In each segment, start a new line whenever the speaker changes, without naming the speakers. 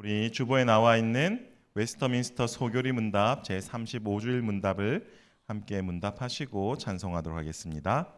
우리 주보에 나와 있는 웨스터민스터 소교리 문답 제35주일 문답을 함께 문답하시고 찬송하도록 하겠습니다.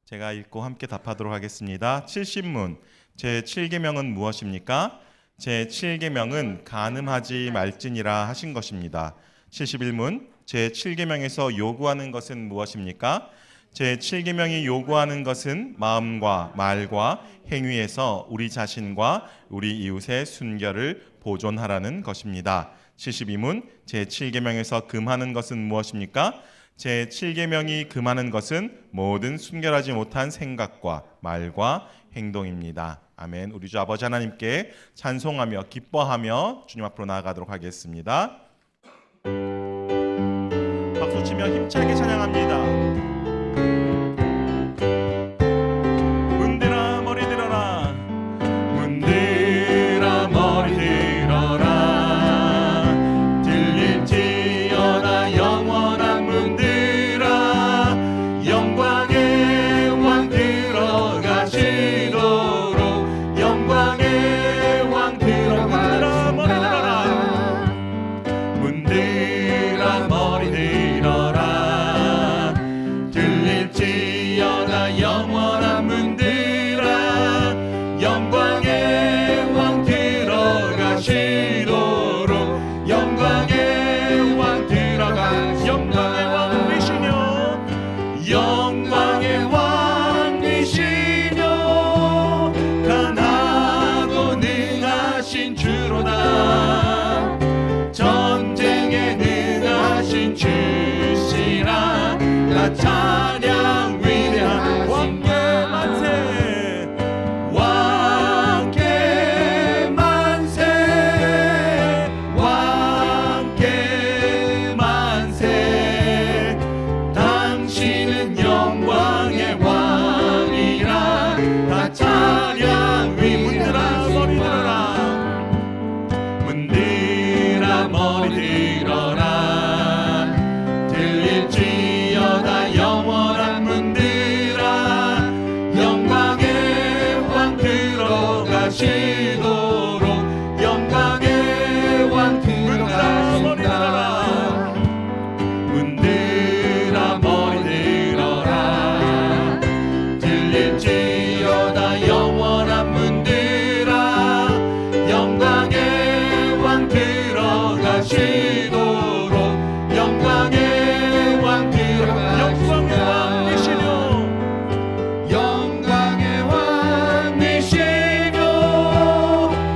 제가 읽고 함께 답하도록 하겠습니다. 70문 제7계명은 무엇입니까? 제7계명은 간음하지 말지니라 하신 것입니다. 71문 제7계명에서 요구하는 것은 무엇입니까? 제7계명이 요구하는 것은 마음과 말과 행위에서 우리 자신과 우리 이웃의 순결을 보존하라는 것입니다. 72문 제7계명에서 금하는 것은 무엇입니까? 제7계명이 금하는 것은 모든 순결하지 못한 생각과 말과 행동입니다. 아멘. 우리 주 아버지 하나님께 찬송하며 기뻐하며 주님 앞으로 나아가도록 하겠습니다. 박수치며 힘차게 찬양합니다.
찬양 위대한 왕께 만세 왕께 만세 왕께 만세 당신은 영광의 왕이라 다 찬양 문들아 머리 들어라 문들아 머리 들어라 들릴지 영원한 문들아 영광의 왕 들어가시도록 영광의 왕 들어가시도록 문들아 머리 들어라 들릴지어다 영원한 문들아 영광의 왕 들어가시도록 영광의 왕 영광의 왕이시며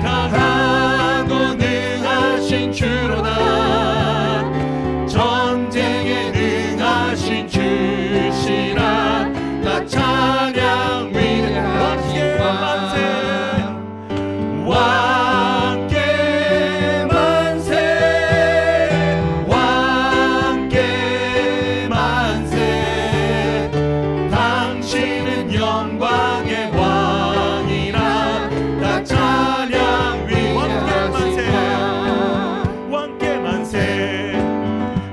강하고 능하신 주로다 전쟁에 능하신 주시라 나 찬양 위대한 왕께 만세 왕께 만세 당신은 영광의 왕이라 나 찬양 위대한 왕께 만세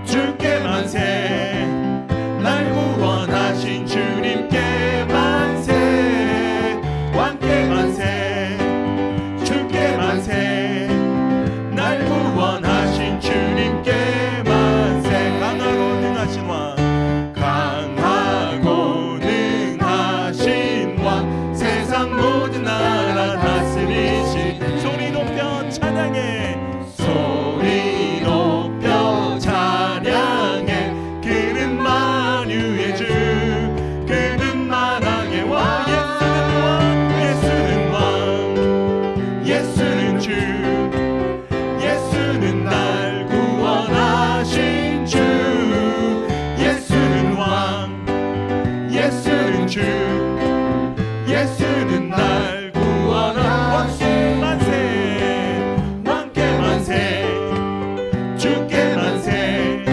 주께 만세 날 구원하신 주님께 만세 왕께 만세 주께 만세 날 구원하신 주님께 만세 강하고 능하신 왕 강하고 능하신 왕 세상 모든 나라 다스리신 소리 높여 찬양해 소리 높여 찬양해 그는 만유의 주 그는 만왕의 왕 예수는 왕 예수는 주 예수는 날 구원하신 주 예수는 왕 예수는 주 예수는 날 구원하신 왕께 만세 주께 만세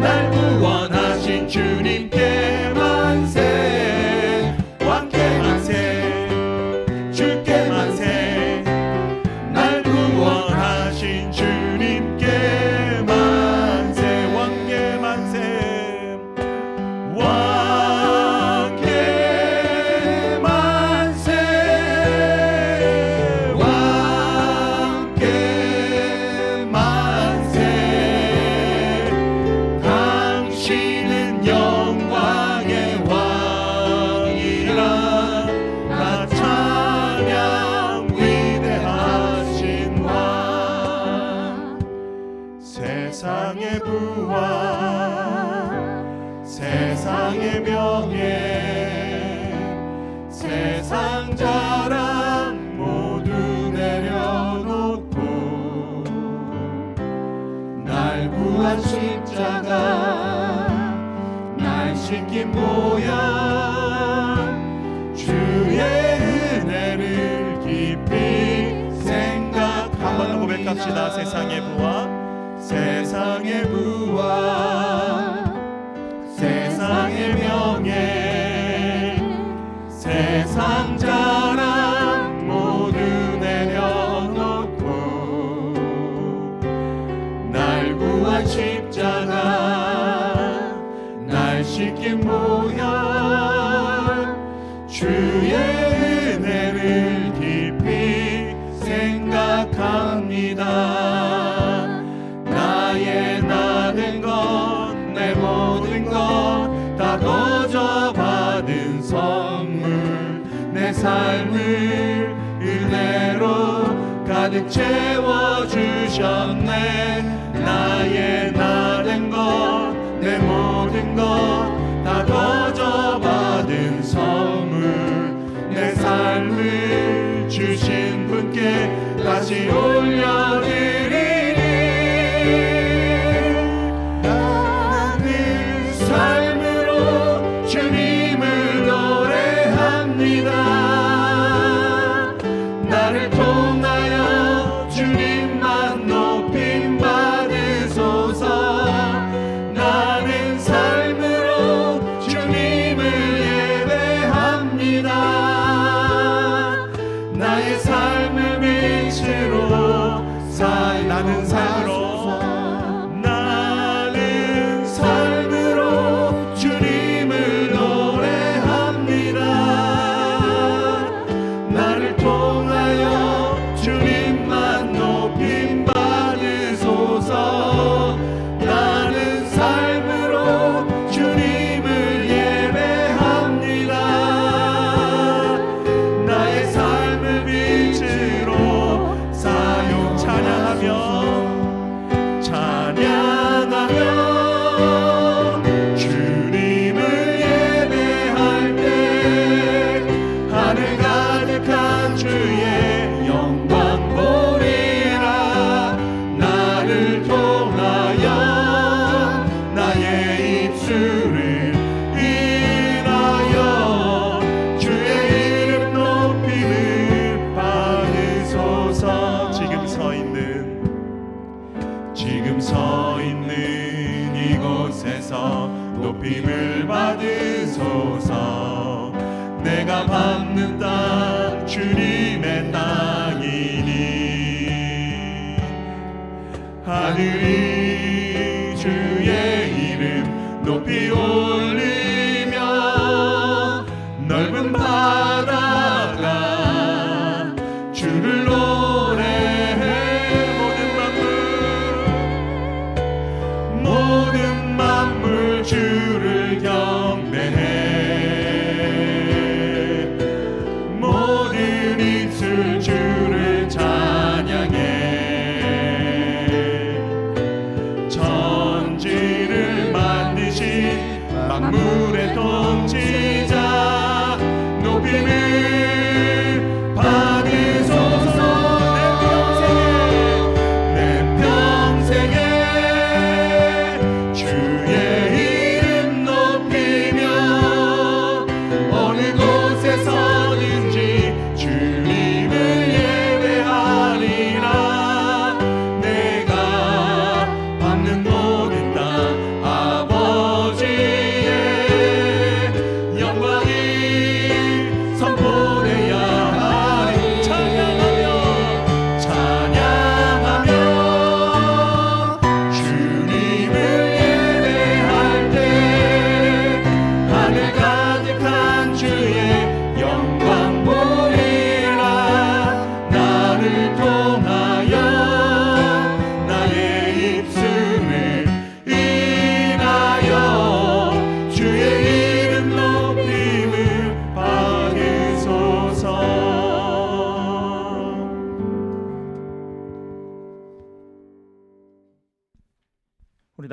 날 구원하신 주님께 만세 왕께 만세 주께 만세 날 구원하신 주님께 만세 왕께 만세 왕께 부와 세상의 명예 세상 자랑 모두 내려놓고 날 구한 십자가 날 씻긴 보혈 주의 은혜를 깊이 생각합니다.
한 번 더 고백합시다. 세상의 부와
세상의 부와 세상의 명예 세상 자랑 모두 내려놓고 날 구한 십자가 날 씻긴 보혈 주의 은혜를 깊이 생각합니다. 나의 나는 것 내 모든 것 다 거저 받은 선물 내 삶을 은혜로 가득 채워주셨네. 나의 나는 것 내 모든 것 다 거저 받은 선물 내 삶을 주신 분께 다시 올려드리리. 나는 삶으로 주님을 노래합니다. 나를 통하여 주님만 높임 받으소서. 나는 삶으로 주님을 예배합니다. 나의 삶을 빛으로 나는 삶으로 주님을 노래합니다. 나를 통하여 주님만 높임 받으소서. 나는 삶으로 주님을 예배합니다. 나의 삶을 빛으로 사용 찬양하며 주님을 예배할 때 하늘 가득한 주의 영광 보리라. 나를 통하여 나의 입술을 인하여 주의 이름 높임을 받으소서. 지금 서 있는 이곳에서 높임을 받으소서. 내가 밟는 땅 주님의 땅이니 하늘이 주의 이름 높이 올리며 넓은 바다가 주를 노래해. 모든 만물 주를 경배해. 모든 입술 주를 찬양해.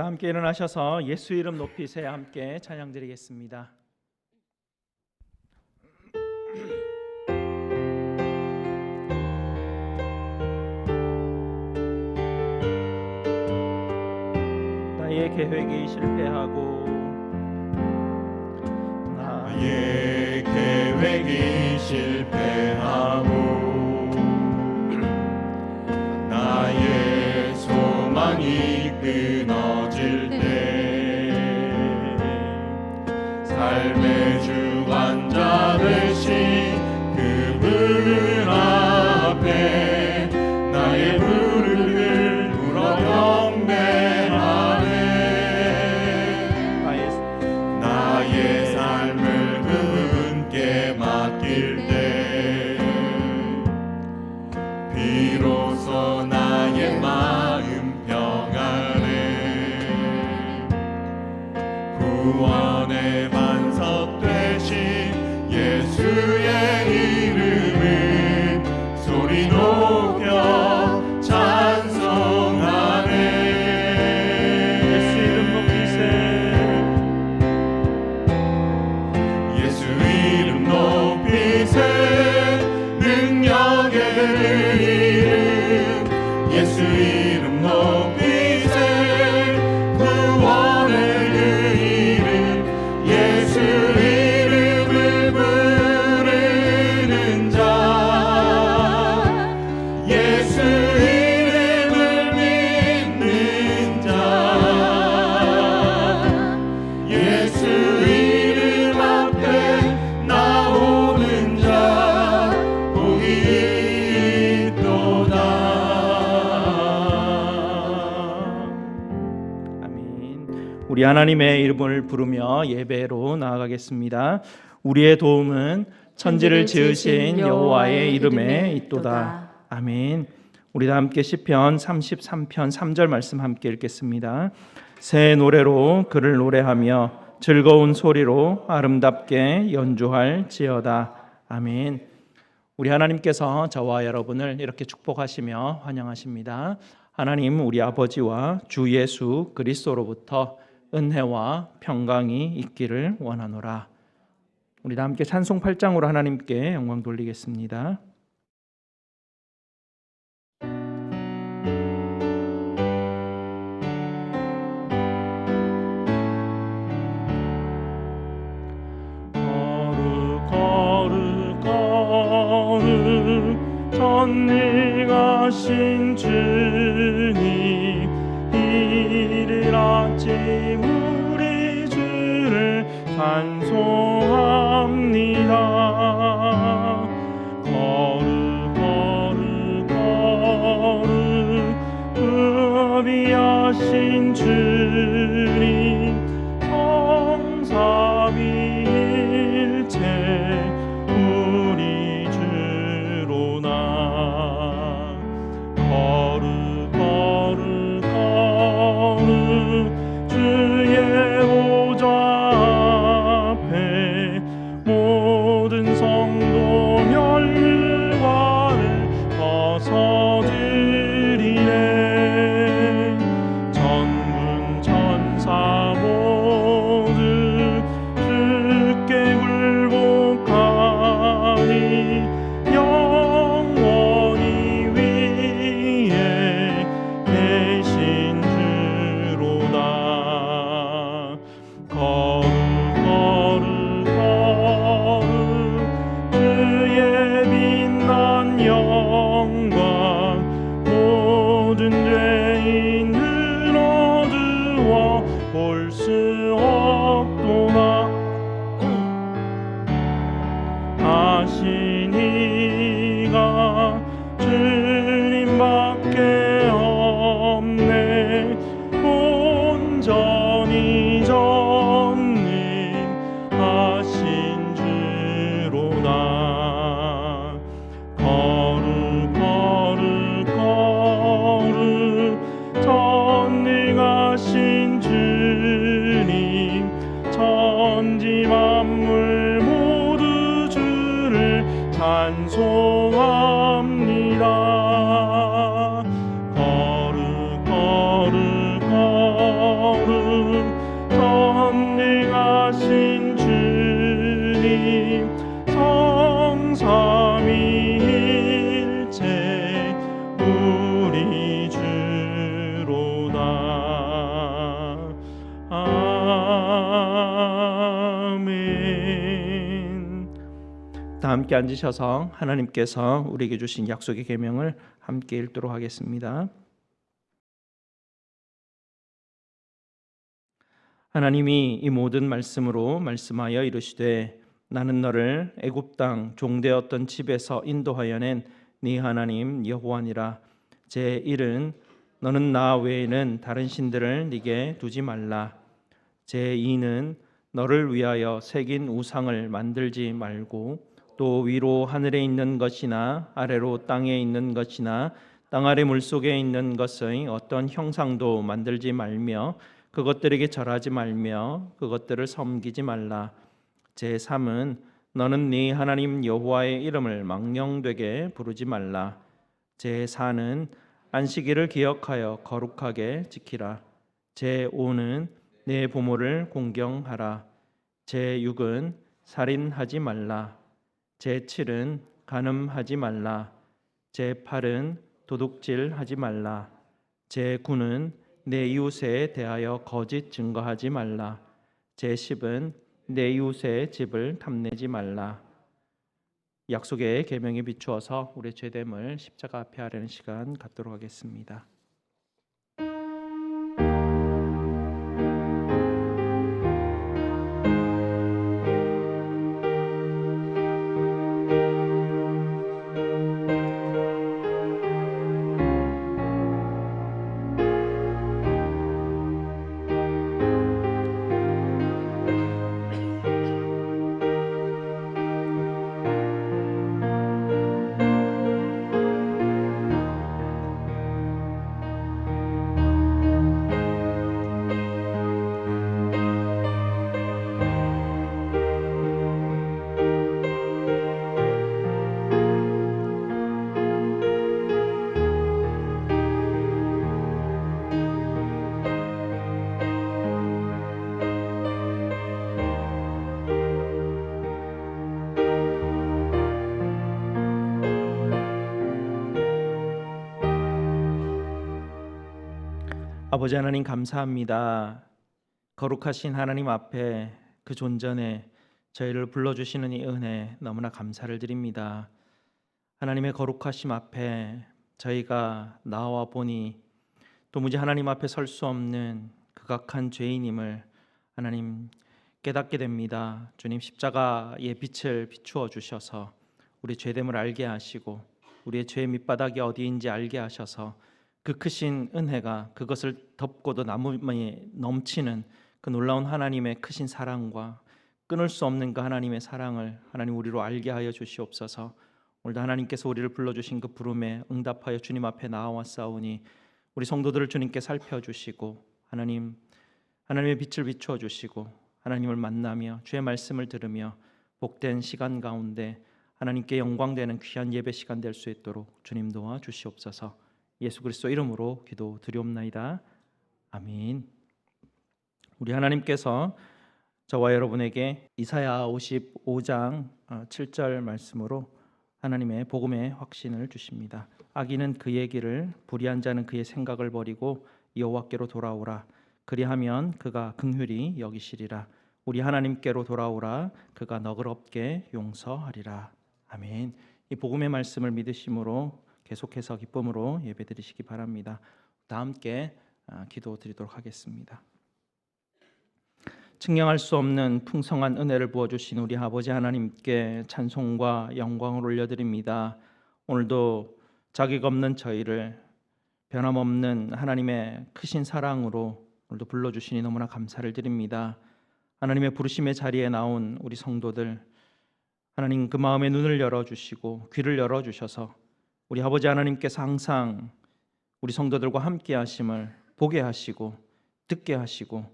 다 함께 일어나셔서 예수 이름 높이세 함께 찬양 드리겠습니다. 나의 계획이 실패하고
나의 계획이 실패하고 나의 소망이 끊어질 때 삶의 주관자 되신 그분 앞에 나의 무릎을 꿇어 경배하네. 나의 삶을 그분께 맡길 때 비로소 나의 마음 평안해. 구원의 반석 되신 예수의 이름을 소리 높여 찬송하네.
예수 이름 높이세
예수 이름 높이세 능력의 이름 예수 이름 높이세 구원의 그 이름 예수 이름을 부르는 자 예수 이름을 믿는 자 예수 이름 앞에 나오는 자 복이 있도다.
아멘. 우리 하나님의 이름을 부르며 예배로 나아가겠습니다. 우리의 도움은 천지를 지으신 여호와의 이름에 있도다. 아멘. 우리 다 함께 시편 33편 3절 말씀 함께 읽겠습니다. 새 노래로 그를 노래하며 즐거운 소리로 아름답게 연주할지어다. 아멘. 우리 하나님께서 저와 여러분을 이렇게 축복하시며 환영하십니다. 하나님 우리 아버지와 주 예수 그리스도로부터 은혜와 평강이 있기를 원하노라. 우리 다 함께 찬송 8장으로 하나님께 영광 돌리겠습니다. 전능하신 주님 이른 아침 우리 주를 찬송합니다. 거룩 거룩 거룩 의비하신 주님 성삼위일체 우리 주로나 거룩 거룩 거룩 주의 보좌 앞에 모든 성도 멸관을 벗어드리네. 전군 천사 모두 주께 굴복하니 영원히 위에 계신 주로다. 거룩 거룩 거룩 주의 빛난 영광 모든 죄인들 어두워 볼 수 없도다. 하신 이가 주님밖에 없네. 온전히 전능하신 주로다. 거룩 거룩 거룩 전능하신 주님 천지 만물 모두 주를 찬송합니다. 거룩 거룩 거룩 다 함께 앉으셔서 하나님께서 우리에게 주신 약속의 계명을 함께 읽도록 하겠습니다. 하나님이 이 모든 말씀으로 말씀하여 이르시되 나는 너를 애굽 땅 종되었던 집에서 인도하여 낸 네 하나님 여호와니라. 제 1은 너는 나 외에는 다른 신들을 네게 두지 말라. 제 2는 너를 위하여 새긴 우상을 만들지 말고 또 위로 하늘에 있는 것이나 아래로 땅에 있는 것이나 땅 아래 물속에 있는 것의 어떤 형상도 만들지 말며 그것들에게 절하지 말며 그것들을 섬기지 말라. 제3은 너는 네 하나님 여호와의 이름을 망령되게 부르지 말라. 제4는 안식일을 기억하여 거룩하게 지키라. 제5는 내 부모를 공경하라. 제6은 살인하지 말라. 제7은 간음하지 말라. 제8은 도둑질하지 말라. 제9는 내 이웃에 대하여 거짓 증거하지 말라. 제10은 내 이웃의 집을 탐내지 말라. 약속의 계명에 비추어서 우리의 죄됨을 십자가 앞에 하려는 시간 갖도록 하겠습니다. 아버지 하나님 감사합니다. 거룩하신 하나님 앞에 그 존전에 저희를 불러주시는 이 은혜 너무나 감사를 드립니다. 하나님의 거룩하심 앞에 저희가 나와 보니 도무지 하나님 앞에 설 수 없는 극악한 죄인임을 하나님 깨닫게 됩니다. 주님 십자가의 빛을 비추어 주셔서 우리 죄됨을 알게 하시고 우리의 죄의 밑바닥이 어디인지 알게 하셔서 그 크신 은혜가 그것을 덮고도 남음이 넘치는 그 놀라운 하나님의 크신 사랑과 끊을 수 없는 그 하나님의 사랑을 하나님 우리로 알게 하여 주시옵소서. 오늘도 하나님께서 우리를 불러주신 그 부름에 응답하여 주님 앞에 나아왔사오니 우리 성도들을 주님께 살펴주시고 하나님의 빛을 비추어 주시고 하나님을 만나며 주의 말씀을 들으며 복된 시간 가운데 하나님께 영광되는 귀한 예배 시간 될 수 있도록 주님 도와 주시옵소서. 예수 그리스도 이름으로 기도드리옵나이다. 아멘. 우리 하나님께서 저와 여러분에게 이사야 55장 7절 말씀으로 하나님의 복음의 확신을 주십니다. 악인은 그의 길을 불의한 자는 그의 생각을 버리고 여호와께로 돌아오라. 그리하면 그가 긍휼히 여기시리라. 우리 하나님께로 돌아오라. 그가 너그럽게 용서하리라. 아멘. 이 복음의 말씀을 믿으심으로 계속해서 기쁨으로 예배드리시기 바랍니다. 다 함께 기도드리도록 하겠습니다. 측량할 수 없는 풍성한 은혜를 부어주신 우리 아버지 하나님께 찬송과 영광을 올려드립니다. 오늘도 자격 없는 저희를 변함없는 하나님의 크신 사랑으로 오늘도 불러주시니 너무나 감사를 드립니다. 하나님의 부르심의 자리에 나온 우리 성도들 하나님 그 마음의 눈을 열어주시고 귀를 열어주셔서 우리 아버지 하나님께서 항상 우리 성도들과 함께 하심을 보게 하시고 듣게 하시고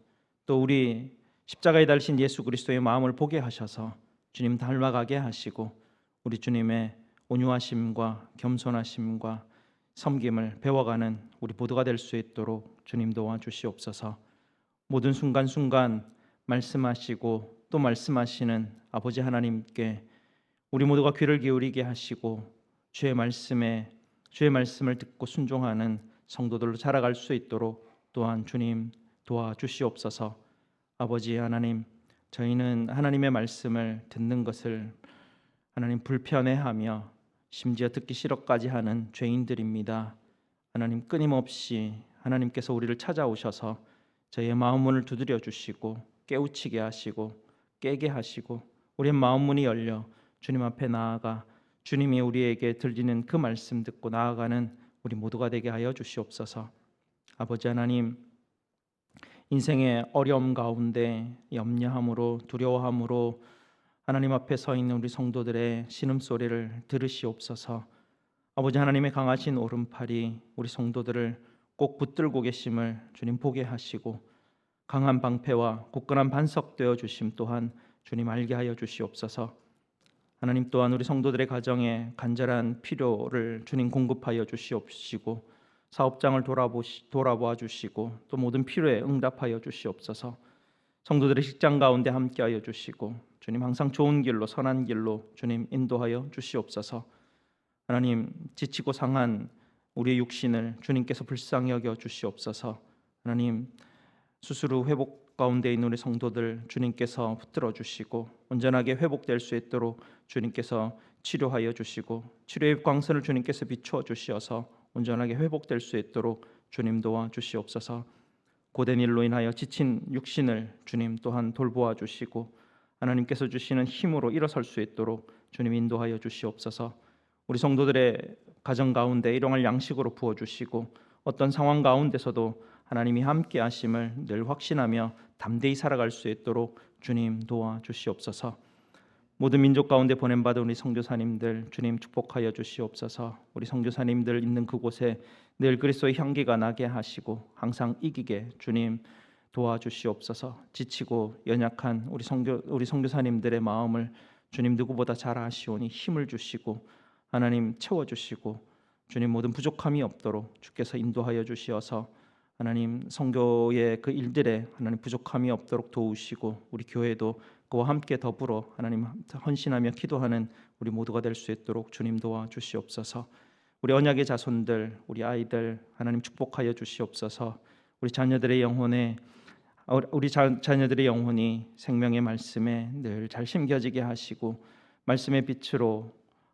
또 우리 십자가에 달리신 예수 그리스도의 마음을 보게 하셔서 주님 닮아가게 하시고 우리 주님의 온유하심과 겸손하심과 섬김을 배워가는 우리 모두가 될 수 있도록 주님 도와주시옵소서. 모든 순간순간 말씀하시고 또 말씀하시는 아버지 하나님께 우리 모두가 귀를 기울이게 하시고 주의 말씀을 듣고 순종하는 성도들로 자라갈 수 있도록 또한 주님 도와주시옵소서. 아버지 하나님, 저희는 하나님의 말씀을 듣는 것을 하나님 불편해하며 심지어 듣기 싫어까지 하는 죄인들입니다. 하나님 끊임없이 하나님께서 우리를 찾아오셔서 저희의 마음 문을 두드려 주시고 깨우치게 하시고 깨게 하시고 우리의 마음 문이 열려 주님 앞에 나아가 주님이 우리에게 들리는 그 말씀 듣고 나아가는 우리 모두가 되게 하여 주시옵소서. 아버지 하나님, 인생의 어려움 가운데 염려함으로 두려워함으로 하나님 앞에 서 있는 우리 성도들의 신음소리를 들으시옵소서. 아버지 하나님의 강하신 오른팔이 우리 성도들을 꼭 붙들고 계심을 주님 보게 하시고 강한 방패와 굳건한 반석 되어 주심 또한 주님 알게 하여 주시옵소서. 하나님 또한 우리 성도들의 가정에 간절한 필요를 주님 공급하여 주시옵시고 사업장을 돌아보아 주시고 또 모든 필요에 응답하여 주시옵소서. 성도들의 직장 가운데 함께하여 주시고 주님 항상 좋은 길로 선한 길로 주님 인도하여 주시옵소서. 하나님 지치고 상한 우리의 육신을 주님께서 불쌍히 여겨 주시옵소서. 하나님 수술 후 회복 가운데 있는 우리 성도들 주님께서 붙들어 주시고 온전하게 회복될 수 있도록 주님께서 치료하여 주시고 치료의 광선을 주님께서 비추어 주시어서 온전하게 회복될 수 있도록 주님 도와 주시옵소서. 고된 일로 인하여 지친 육신을 주님 또한 돌보아 주시고 하나님께서 주시는 힘으로 일어설 수 있도록 주님 인도하여 주시옵소서. 우리 성도들의 가정 가운데 일용할 양식으로 부어 주시고 어떤 상황 가운데서도 하나님이 함께 하심을 늘 확신하며 담대히 살아갈 수 있도록 주님 도와 주시옵소서. 모든 민족 가운데 보냄받은 우리 선교사님들 주님 축복하여 주시옵소서. 우리 선교사님들 있는 그곳에 늘 그리스도의 향기가 나게 하시고 항상 이기게 주님 도와주시옵소서. 지치고 연약한 우리 선교사님들의 마음을 주님 누구보다 잘 아시오니 힘을 주시고 하나님 채워주시고 주님 모든 부족함이 없도록 주께서 인도하여 주시어서 하나님 선교의 그 일들에 하나님 부족함이 없도록 도우시고 우리 교회도 그와 함께 더불어 하나님 헌신하며 기도하는 우리 모두가 될 수 있도록 주님 도와주시옵소서. 우리 언약의 자손들 우리 아이들 하나님 축복하여 주시옵소서. 우리 자녀들의 영혼이 생명의 말씀에 늘 잘 심겨지게 하시고 말씀의 빛으로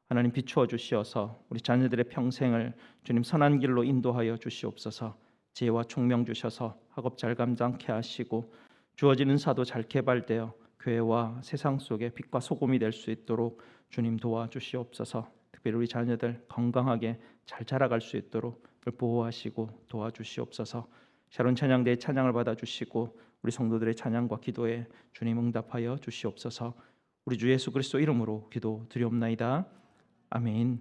하나님 비추어 주시어서 우리 자녀들의 평생을 주님 선한 길로 인도하여 주시옵소서. 지혜와 총명 주셔서 학업 잘 감당케 하시고 주어진 은사도 잘 개발되어 교회와 세상 속에 빛과 소금이 될 수 있도록 주님 도와주시옵소서. 특별히 우리 자녀들 건강하게 잘 자라갈 수 있도록 보호하시고 도와주시옵소서. 샤론 찬양대의 찬양을 받아주시고 우리 성도들의 찬양과 기도에 주님 응답하여 주시옵소서. 우리 주 예수 그리스도 이름으로 기도 드리옵나이다. 아멘.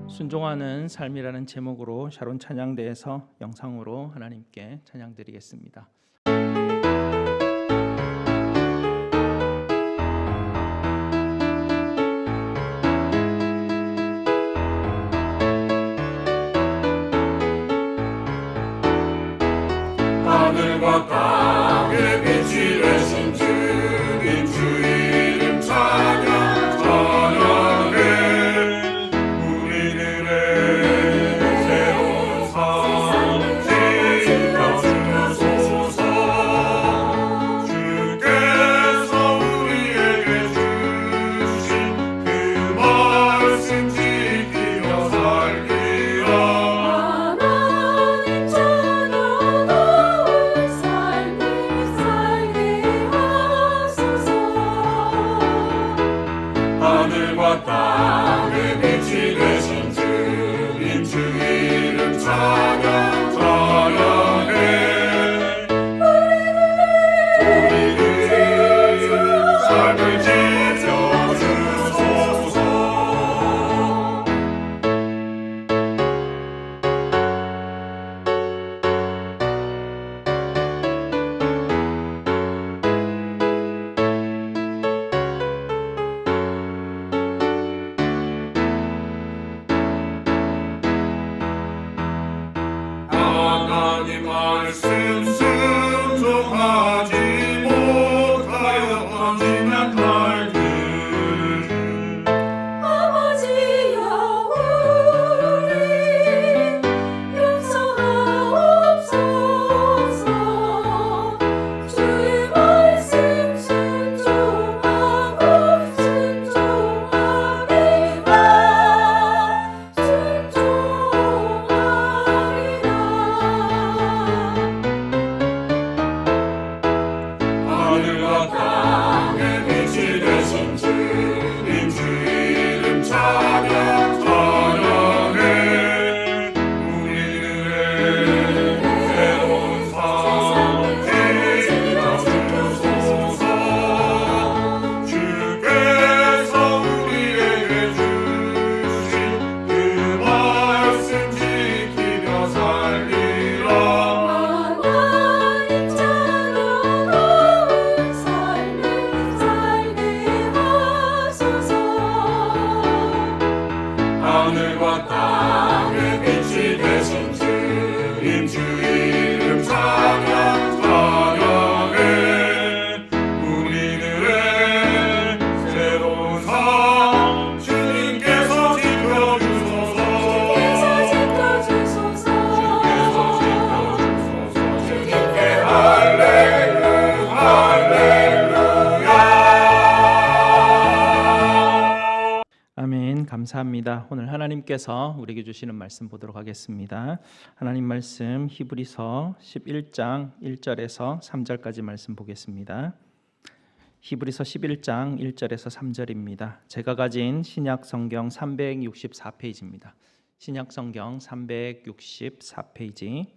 순종하는 삶이라는 제목으로 샤론 찬양대에서 영상으로 하나님께 찬양드리겠습니다.
하늘과 땅에 빛이 되신 주님 주 이름 찬양 찬양해 우리들의 새로운 삶 지켜주소서. 주께서 우리에게 주신 그 말씀 지키며 살기라.
하나님 자녀다운 삶을
감사합니다. 오늘 하나님께서 우리에게 주시는 말씀 보도록 하겠습니다. 하나님 말씀 히브리서 11장 1절에서 3절까지 말씀 보겠습니다. 히브리서 11장 1절에서 3절입니다. 제가 가진 신약 성경 364페이지입니다. 신약 성경 364페이지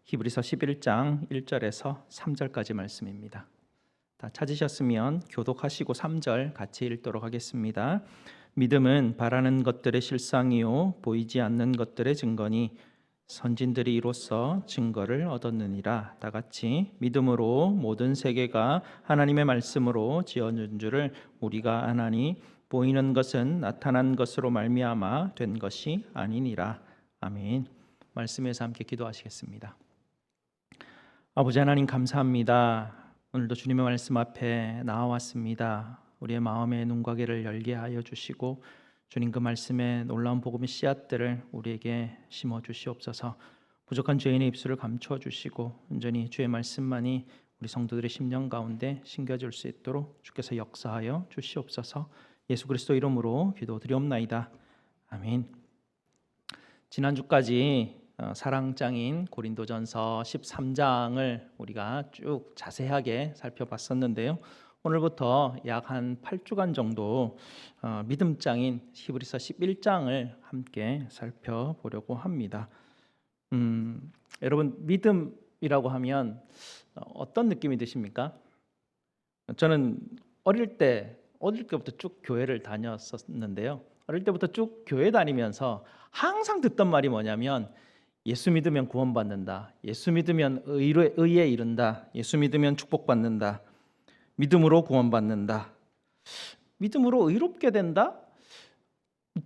히브리서 11장 1절에서 3절까지 말씀입니다. 다 찾으셨으면 교독하시고 3절 같이 읽도록 하겠습니다. 믿음은 바라는 것들의 실상이요 보이지 않는 것들의 증거니 선진들이 이로써 증거를 얻었느니라. 다 같이 믿음으로 모든 세계가 하나님의 말씀으로 지어진 줄을 우리가 아나니 보이는 것은 나타난 것으로 말미암아 된 것이 아니니라. 아멘. 말씀에서 함께 기도하시겠습니다. 아버지 하나님 감사합니다. 오늘도 주님의 말씀 앞에 나와왔습니다. 우리의 마음의 눈과 귀를 열게 하여 주시고 주님 그 말씀의 놀라운 복음의 씨앗들을 우리에게 심어 주시옵소서. 부족한 죄인의 입술을 감춰 주시고 온전히 주의 말씀만이 우리 성도들의 심령 가운데 심겨질 수 있도록 주께서 역사하여 주시옵소서. 예수 그리스도 이름으로 기도드리옵나이다. 아멘. 지난주까지 사랑장인 고린도전서 13장을 우리가 쭉 자세하게 살펴봤었는데요. 오늘부터 약 한 8주간 정도 믿음장인 히브리서 11장을 함께 살펴보려고 합니다. 여러분 믿음이라고 하면 어떤 느낌이 드십니까? 저는 어릴 때부터 쭉 교회를 다녔었는데요. 어릴 때부터 쭉 교회 다니면서 항상 듣던 말이 뭐냐면 예수 믿으면 구원받는다. 예수 믿으면 의에 이른다. 예수 믿으면 축복받는다. 믿음으로 구원받는다. 믿음으로 의롭게 된다?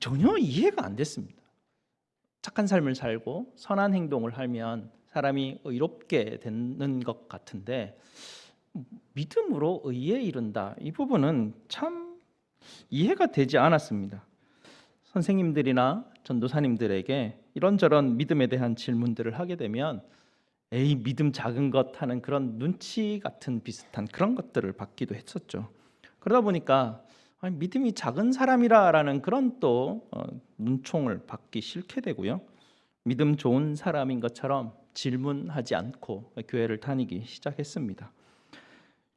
전혀 이해가 안 됐습니다. 착한 삶을 살고 선한 행동을 하면 사람이 의롭게 되는 것 같은데 믿음으로 의에 이른다. 이 부분은 참 이해가 되지 않았습니다. 선생님들이나 전도사님들에게 이런저런 믿음에 대한 질문들을 하게 되면 에이 믿음 작은 것 하는 그런 눈치 같은 비슷한 그런 것들을 받기도 했었죠. 그러다 보니까 아니, 믿음이 작은 사람이라라는 그런 또 눈총을 받기 싫게 되고요. 믿음 좋은 사람인 것처럼 질문하지 않고 교회를 다니기 시작했습니다.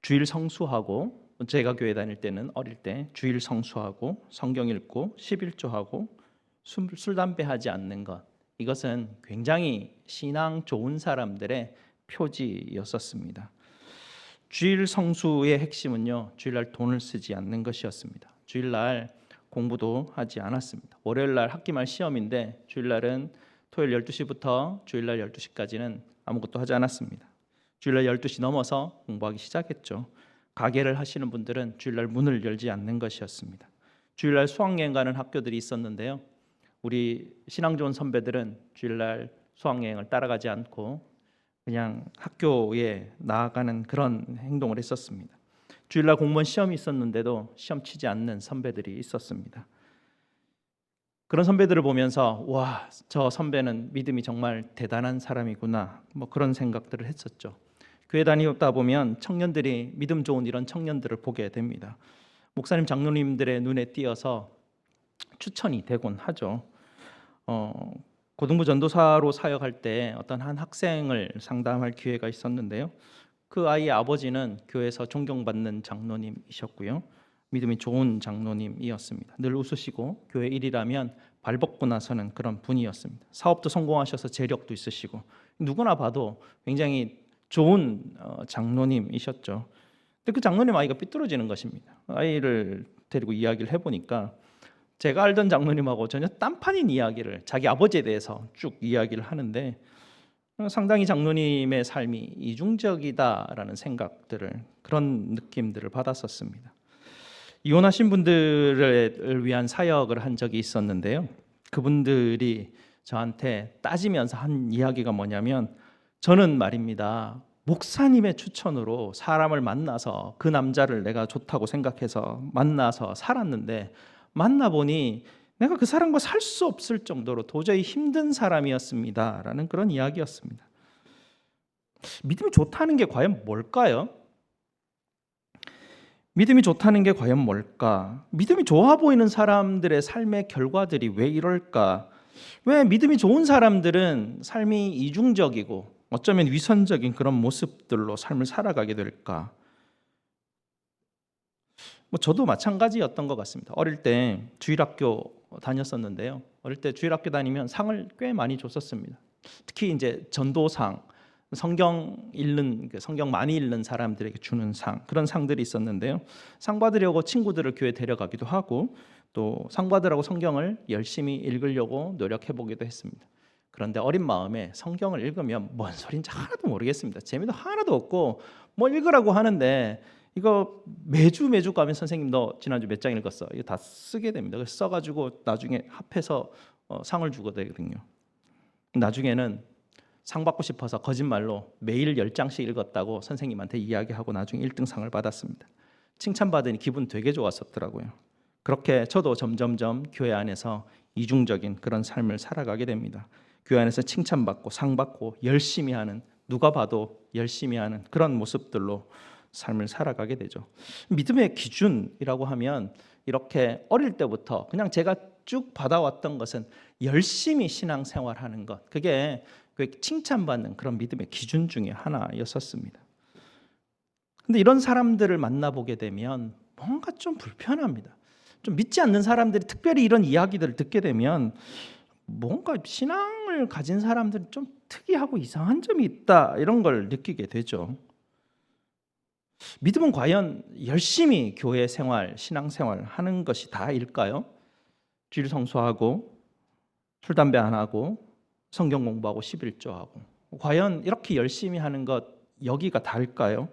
주일 성수하고 제가 교회 다닐 때는 어릴 때 주일 성수하고 성경 읽고 11조하고 술 담배 하지 않는 것, 이것은 굉장히 신앙 좋은 사람들의 표지였었습니다. 주일 성수의 핵심은요, 주일날 돈을 쓰지 않는 것이었습니다. 주일날 공부도 하지 않았습니다. 월요일날 학기말 시험인데 주일날은 토요일 12시부터 주일날 12시까지는 아무것도 하지 않았습니다. 주일날 12시 넘어서 공부하기 시작했죠. 가게를 하시는 분들은 주일날 문을 열지 않는 것이었습니다. 주일날 수학여행 가는 학교들이 있었는데요. 우리 신앙 좋은 선배들은 주일날 수학여행을 따라가지 않고 그냥 학교에 나아가는 그런 행동을 했었습니다. 주일날 공무원 시험이 있었는데도 시험 치지 않는 선배들이 있었습니다. 그런 선배들을 보면서 와, 저 선배는 믿음이 정말 대단한 사람이구나, 뭐 그런 생각들을 했었죠. 교회 다니다 보면 청년들이 믿음 좋은 이런 청년들을 보게 됩니다. 목사님 장로님들의 눈에 띄어서 추천이 되곤 하죠. 고등부 전도사로 사역할 때 어떤 한 학생을 상담할 기회가 있었는데요. 그 아이의 아버지는 교회에서 존경받는 장로님이셨고요. 믿음이 좋은 장로님이었습니다. 늘 웃으시고 교회 일이라면 발벗고 나서는 그런 분이었습니다. 사업도 성공하셔서 재력도 있으시고 누구나 봐도 굉장히 좋은 장로님이셨죠. 근데 그 장로님 아이가 삐뚤어지는 것입니다. 아이를 데리고 이야기를 해보니까 제가 알던 장로님하고 전혀 딴판인 이야기를 자기 아버지에 대해서 쭉 이야기를 하는데 상당히 장로님의 삶이 이중적이다라는 생각들을, 그런 느낌들을 받았었습니다. 이혼하신 분들을 위한 사역을 한 적이 있었는데요. 그분들이 저한테 따지면서 한 이야기가 뭐냐면, 저는 말입니다, 목사님의 추천으로 사람을 만나서 그 남자를 내가 좋다고 생각해서 만나서 살았는데 만나보니 내가 그 사람과 살 수 없을 정도로 도저히 힘든 사람이었습니다 라는 그런 이야기였습니다. 믿음이 좋다는 게 과연 뭘까요? 믿음이 좋다는 게 과연 뭘까? 믿음이 좋아 보이는 사람들의 삶의 결과들이 왜 이럴까? 왜 믿음이 좋은 사람들은 삶이 이중적이고 어쩌면 위선적인 그런 모습들로 삶을 살아가게 될까? 저도 마찬가지였던 것 같습니다. 어릴 때 주일학교 다녔었는데요. 어릴 때 주일학교 다니면 상을 꽤 많이 줬었습니다. 특히 이제 전도상, 성경 많이 읽는 사람들에게 주는 상, 그런 상들이 있었는데요. 상 받으려고 친구들을 교회 데려가기도 하고 또 상 받으라고 성경을 열심히 읽으려고 노력해 보기도 했습니다. 그런데 어린 마음에 성경을 읽으면 뭔 소린지 하나도 모르겠습니다. 재미도 하나도 없고 뭐 읽으라고 하는데 이거 매주 가면 선생님 너 지난주 몇 장 읽었어? 이거 다 쓰게 됩니다. 그래서 써가지고 나중에 합해서 상을 주거든요. 나중에는 상 받고 싶어서 거짓말로 매일 10장씩 읽었다고 선생님한테 이야기하고 나중에 1등 상을 받았습니다. 칭찬받으니 기분 되게 좋았었더라고요. 그렇게 저도 점점점 교회 안에서 이중적인 그런 삶을 살아가게 됩니다. 교회 안에서 칭찬받고 상 받고 열심히 하는, 누가 봐도 열심히 하는 그런 모습들로 삶을 살아가게 되죠. 믿음의 기준이라고 하면 이렇게 어릴 때부터 그냥 제가 쭉 받아왔던 것은 열심히 신앙생활하는 것, 그게 칭찬받는 그런 믿음의 기준 중에 하나였었습니다. 근데 이런 사람들을 만나보게 되면 뭔가 좀 불편합니다. 좀 믿지 않는 사람들이 특별히 이런 이야기들을 듣게 되면 뭔가 신앙을 가진 사람들은 좀 특이하고 이상한 점이 있다, 이런 걸 느끼게 되죠. 믿음은 과연 열심히 교회 생활, 신앙 생활 하는 것이 다일까요? 주일 성수하고 술 담배 안 하고 성경 공부하고 11조하고 과연 이렇게 열심히 하는 것 여기가 다일까요?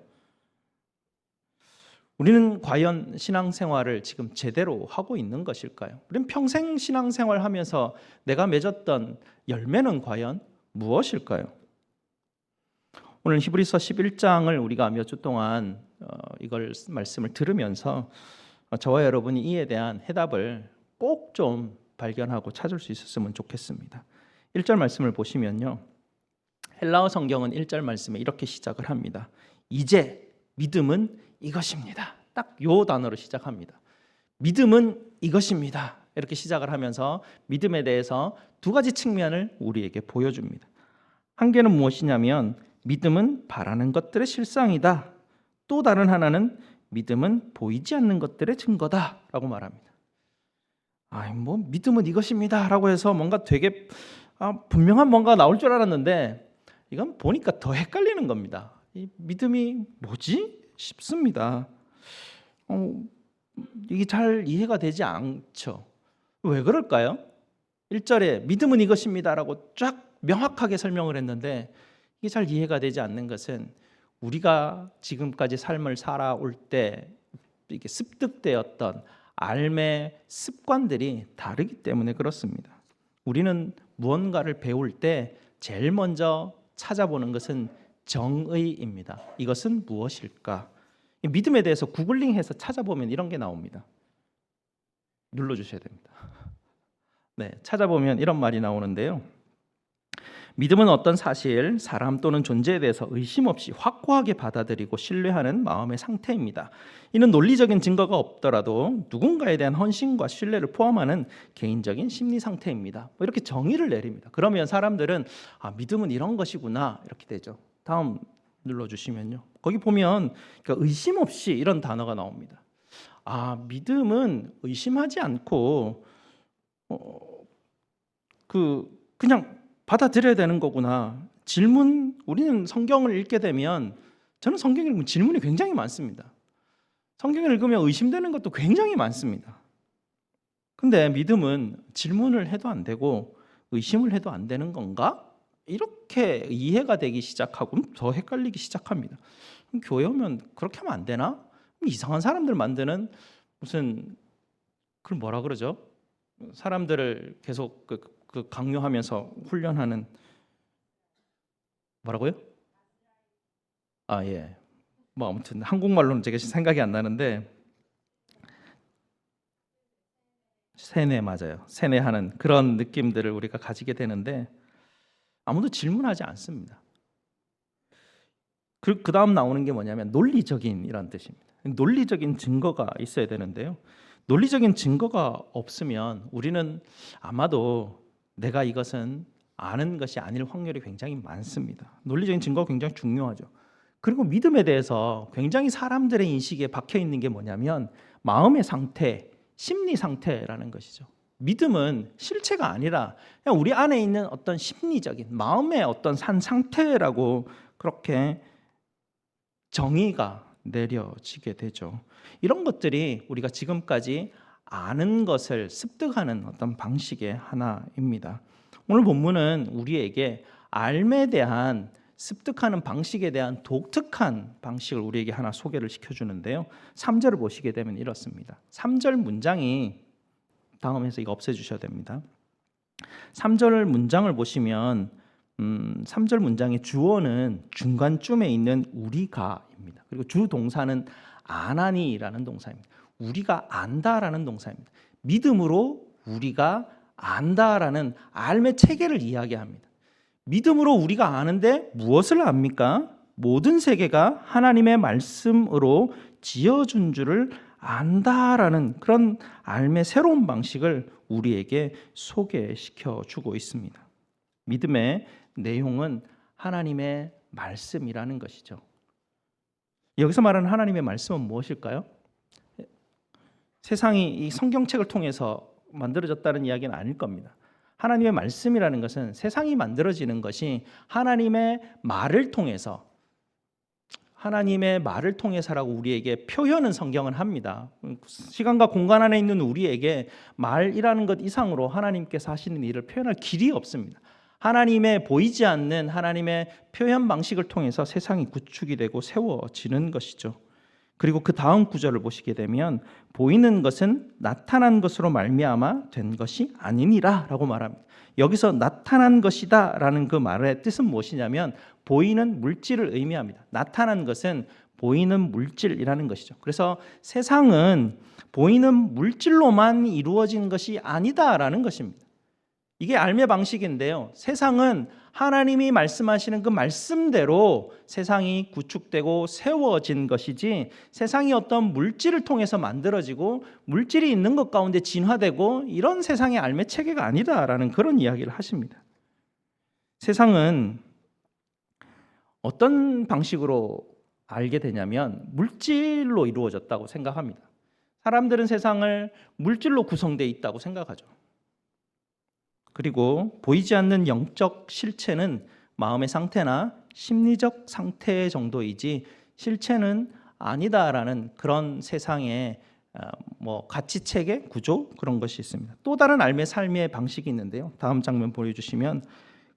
우리는 과연 신앙생활을 지금 제대로 하고 있는 것일까요? 우리는 평생 신앙생활 하면서 내가 맺었던 열매는 과연 무엇일까요? 오늘 히브리서 11장을 우리가 몇 주 동안 이걸 말씀을 들으면서 저와 여러분이 이에 대한 해답을 꼭 좀 발견하고 찾을 수 있었으면 좋겠습니다. 1절 말씀을 보시면요, 헬라어 성경은 1절 말씀에 이렇게 시작을 합니다. 이제 믿음은 이것입니다. 딱 요 단어로 시작합니다. 믿음은 이것입니다. 이렇게 시작을 하면서 믿음에 대해서 두 가지 측면을 우리에게 보여줍니다. 한 개는 무엇이냐면 믿음은 바라는 것들의 실상이다. 또 다른 하나는 믿음은 보이지 않는 것들의 증거다라고 말합니다. 믿음은 이것입니다라고 해서 뭔가 되게 분명한 뭔가 나올 줄 알았는데 이건 보니까 더 헷갈리는 겁니다. 이 믿음이 뭐지 싶습니다. 이게 잘 이해가 되지 않죠. 왜 그럴까요? 1절에 믿음은 이것입니다라고 쫙 명확하게 설명을 했는데 이게 잘 이해가 되지 않는 것은 우리가 지금까지 삶을 살아올 때 이게 습득되었던 삶의 습관들이 다르기 때문에 그렇습니다. 우리는 무언가를 배울 때 제일 먼저 찾아보는 것은 정의입니다. 이것은 무엇일까? 믿음에 대해서 구글링해서 찾아보면 이런 게 나옵니다. 눌러주셔야 됩니다. 네, 찾아보면 이런 말이 나오는데요. 믿음은 어떤 사실, 사람 또는 존재에 대해서 의심 없이 확고하게 받아들이고 신뢰하는 마음의 상태입니다. 이는 논리적인 증거가 없더라도 누군가에 대한 헌신과 신뢰를 포함하는 개인적인 심리 상태입니다. 이렇게 정의를 내립니다. 그러면 사람들은 믿음은 이런 것이구나 이렇게 되죠. 다음 눌러주시면요. 거기 보면 의심 없이 이런 단어가 나옵니다. 믿음은 의심하지 않고 그냥 받아들여야 되는 거구나. 우리는 성경을 읽게 되면, 저는 성경을 읽으면 질문이 굉장히 많습니다. 성경을 읽으면 의심되는 것도 굉장히 많습니다. 근데 믿음은 질문을 해도 안 되고 의심을 해도 안 되는 건가? 이렇게 이해가 되기 시작하고 더 헷갈리기 시작합니다. 교회 오면 그렇게 하면 안 되나? 이상한 사람들 만드는 무슨 그걸 뭐라 그러죠? 사람들을 계속 강요하면서 훈련하는 뭐라고요? 예. 아무튼 한국말로는 제가 생각이 안 나는데 세뇌 맞아요. 세뇌하는 그런 느낌들을 우리가 가지게 되는데 아무도 질문하지 않습니다. 그 다음 나오는 게 뭐냐면 논리적인 이란 뜻입니다. 논리적인 증거가 있어야 되는데요. 논리적인 증거가 없으면 우리는 아마도 내가 이것은 아는 것이 아닐 확률이 굉장히 많습니다. 논리적인 증거가 굉장히 중요하죠. 그리고 믿음에 대해서 굉장히 사람들의 인식에 박혀 있는 게 뭐냐면 마음의 상태, 심리 상태라는 것이죠. 믿음은 실체가 아니라 그냥 우리 안에 있는 어떤 심리적인 마음의 어떤 산 상태라고 그렇게 정의가 내려지게 되죠. 이런 것들이 우리가 지금까지 아는 것을 습득하는 어떤 방식의 하나입니다. 오늘 본문은 우리에게 삶에 대한 습득하는 방식에 대한 독특한 방식을 우리에게 하나 소개를 시켜주는데요. 3절을 보시게 되면 이렇습니다. 3절 문장이 다음에서 이거 없애주셔야 됩니다. 3절 문장을 보시면 3절 문장의 주어는 중간쯤에 있는 우리가입니다. 그리고 주 동사는 아나니라는 동사입니다. 우리가 안다라는 동사입니다. 믿음으로 우리가 안다라는 삶의 체계를 이야기합니다. 믿음으로 우리가 아는데 무엇을 압니까? 모든 세계가 하나님의 말씀으로 지어준 줄을 안다라는 그런 삶의 새로운 방식을 우리에게 소개시켜 주고 있습니다. 믿음의 내용은 하나님의 말씀이라는 것이죠. 여기서 말하는 하나님의 말씀은 무엇일까요? 세상이 이 성경책을 통해서 만들어졌다는 이야기는 아닐 겁니다. 하나님의 말씀이라는 것은 세상이 만들어지는 것이 하나님의 말을 통해서 하나님의 말을 통해서라고 우리에게 표현은 성경은 합니다. 시간과 공간 안에 있는 우리에게 말이라는 것 이상으로 하나님께서 하시는 일을 표현할 길이 없습니다. 하나님의 보이지 않는 하나님의 표현 방식을 통해서 세상이 구축이 되고 세워지는 것이죠. 그리고 그 다음 구절을 보시게 되면 보이는 것은 나타난 것으로 말미암아 된 것이 아니니라라고 말합니다. 여기서 나타난 것이다라는 그 말의 뜻은 무엇이냐면 보이는 물질을 의미합니다. 나타난 것은 보이는 물질이라는 것이죠. 그래서 세상은 보이는 물질로만 이루어진 것이 아니다라는 것입니다. 이게 삶의 방식인데요. 세상은 하나님이 말씀하시는 그 말씀대로 세상이 구축되고 세워진 것이지 세상이 어떤 물질을 통해서 만들어지고 물질이 있는 것 가운데 진화되고 이런 세상의 삶의 체계가 아니다라는 그런 이야기를 하십니다. 세상은 어떤 방식으로 알게 되냐면 물질로 이루어졌다고 생각합니다. 사람들은 세상을 물질로 구성되어 있다고 생각하죠. 그리고 보이지 않는 영적 실체는 마음의 상태나 심리적 상태 정도이지 실체는 아니다라는 그런 세상의 가치 체계, 구조 그런 것이 있습니다. 또 다른 삶의 방식이 있는데요. 다음 장면 보여주시면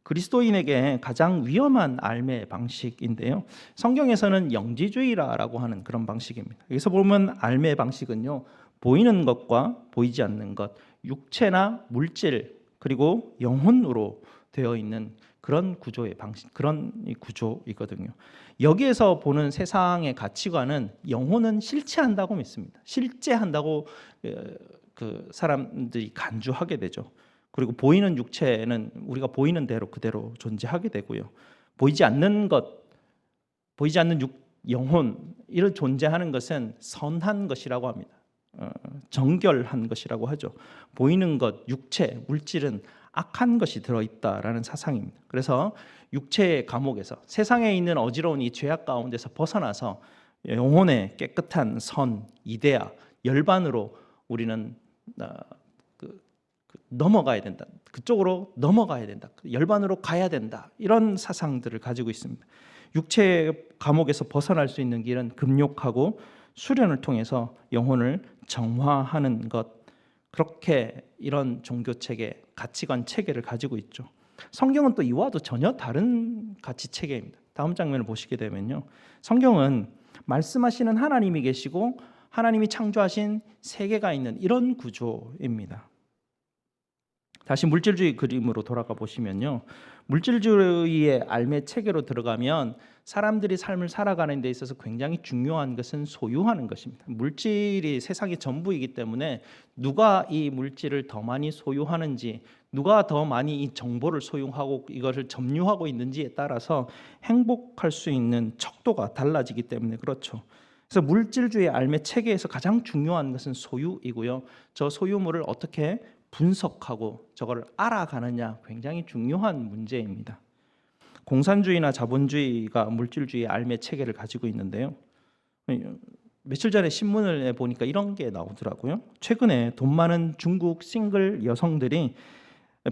그리스도인에게 가장 위험한 삶의 방식인데요. 성경에서는 영지주의라고 하는 그런 방식입니다. 여기서 보면 삶의 방식은요, 보이는 것과 보이지 않는 것, 육체나 물질 그리고 영혼으로 되어 있는 그런 구조의 방식, 그런 구조이거든요. 여기에서 보는 세상의 가치관은 영혼은 실체한다고 믿습니다. 실제한다고 그 사람들이 간주하게 되죠. 그리고 보이는 육체는 우리가 보이는 대로 그대로 존재하게 되고요. 보이지 않는 것, 보이지 않는 영혼, 이런 존재하는 것은 선한 것이라고 합니다. 정결한 것이라고 하죠. 보이는 것, 육체, 물질은 악한 것이 들어있다라는 사상입니다. 그래서 육체의 감옥에서 세상에 있는 어지러운 이 죄악 가운데서 벗어나서 영혼의 깨끗한 선, 이데아, 열반으로 우리는 넘어가야 된다. 그쪽으로 넘어가야 된다. 열반으로 가야 된다. 이런 사상들을 가지고 있습니다. 육체의 감옥에서 벗어날 수 있는 길은 금욕하고 수련을 통해서 영혼을 정화하는 것, 그렇게 이런 종교 체계, 가치관 체계를 가지고 있죠. 성경은 또 이와도 전혀 다른 가치 체계입니다. 다음 장면을 보시게 되면요, 성경은 말씀하시는 하나님이 계시고 하나님이 창조하신 세계가 있는 이런 구조입니다. 다시 물질주의 그림으로 돌아가 보시면요, 물질주의의 삶의 체계로 들어가면 사람들이 삶을 살아가는 데 있어서 굉장히 중요한 것은 소유하는 것입니다. 물질이 세상의 전부이기 때문에 누가 이 물질을 더 많이 소유하는지, 누가 더 많이 이 정보를 소유하고 이것을 점유하고 있는지에 따라서 행복할 수 있는 척도가 달라지기 때문에 그렇죠. 그래서 물질주의 삶의 체계에서 가장 중요한 것은 소유이고요. 저 소유물을 어떻게 분석하고 저걸 알아가느냐 굉장히 중요한 문제입니다. 공산주의나 자본주의가 물질주의 삶의 체계를 가지고 있는데요. 며칠 전에 신문을 보니까 이런 게 나오더라고요. 최근에 돈 많은 중국 싱글 여성들이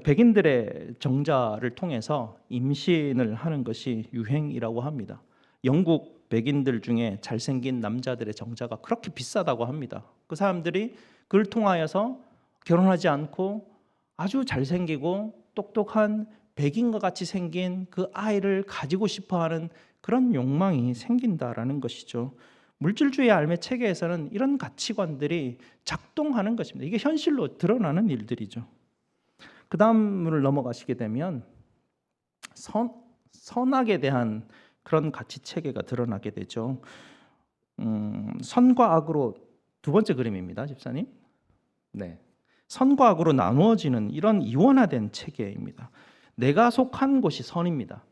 백인들의 정자를 통해서 임신을 하는 것이 유행이라고 합니다. 영국 백인들 중에 잘생긴 남자들의 정자가 그렇게 비싸다고 합니다. 그 사람들이 그걸 통하여서 결혼하지 않고 아주 잘생기고 똑똑한 백인과 같이 생긴 그 아이를 가지고 싶어하는 그런 욕망이 생긴다라는 것이죠. 물질주의 삶의 체계에서는 이런 가치관들이 작동하는 것입니다. 이게 현실로 드러나는 일들이죠. 그 다음을 넘어가시게 되면 선악에 대한 그런 가치 체계가 드러나게 되죠. 선과 악으로 두 번째 그림입니다, 집사님. 네, 선과 악으로 나누어지는 이런 이원화된 체계입니다. 내가 속한 곳이 선입니다.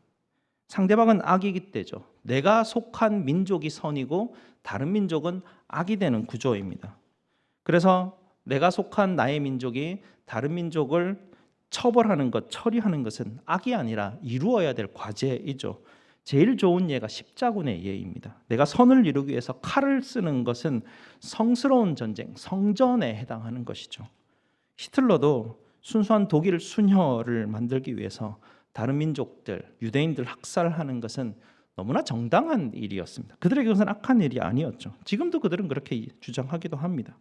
상대방은 악이기 때죠. 내가 속한 민족이 선이고 다른 민족은 악이 되는 구조입니다. 그래서 내가 속한 나의 민족이 다른 민족을 처벌하는 것, 처리하는 것은 악이 아니라 이루어야 될 과제이죠. 제일 좋은 예가 십자군의 예입니다. 내가 선을 이루기 위해서 칼을 쓰는 것은 성스러운 전쟁, 성전에 해당하는 것이죠. 히틀러도 순수한 독일 순혈을 만들기 위해서 다른 민족들, 유대인들 학살하는 것은 너무나 정당한 일이었습니다. 그들에게 그것은 악한 일이 아니었죠. 지금도 그들은 그렇게 주장하기도 합니다.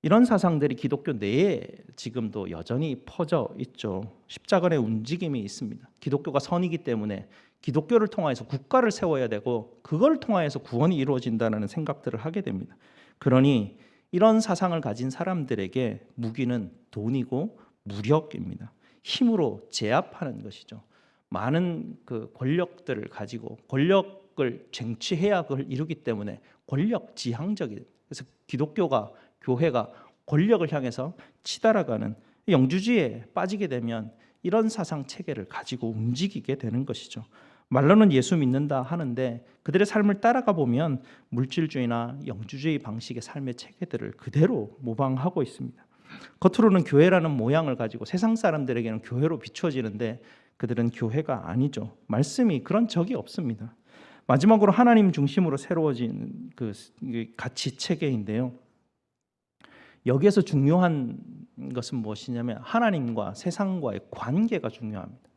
이런 사상들이 기독교 내에 지금도 여전히 퍼져 있죠. 십자군의 움직임이 있습니다. 기독교가 선이기 때문에 기독교를 통해서 국가를 세워야 되고 그걸 통해서 구원이 이루어진다는 생각들을 하게 됩니다. 그러니 이런 사상을 가진 사람들에게 무기는 돈이고 무력입니다. 힘으로 제압하는 것이죠. 많은 그 권력들을 가지고 권력을 쟁취해야 그걸 이루기 때문에 권력 지향적이. 그래서 기독교가 교회가 권력을 향해서 치달아가는 영주주의에 빠지게 되면 이런 사상 체계를 가지고 움직이게 되는 것이죠. 말로는 예수 믿는다 하는데 그들의 삶을 따라가 보면 물질주의나 영주주의 방식의 삶의 체계들을 그대로 모방하고 있습니다. 겉으로는 교회라는 모양을 가지고 세상 사람들에게는 교회로 비춰지는데 그들은 교회가 아니죠. 말씀이 그런 적이 없습니다. 마지막으로 하나님 중심으로 새로워진 그 가치 체계인데요. 여기에서 중요한 것은 무엇이냐면 하나님과 세상과의 관계가 중요합니다.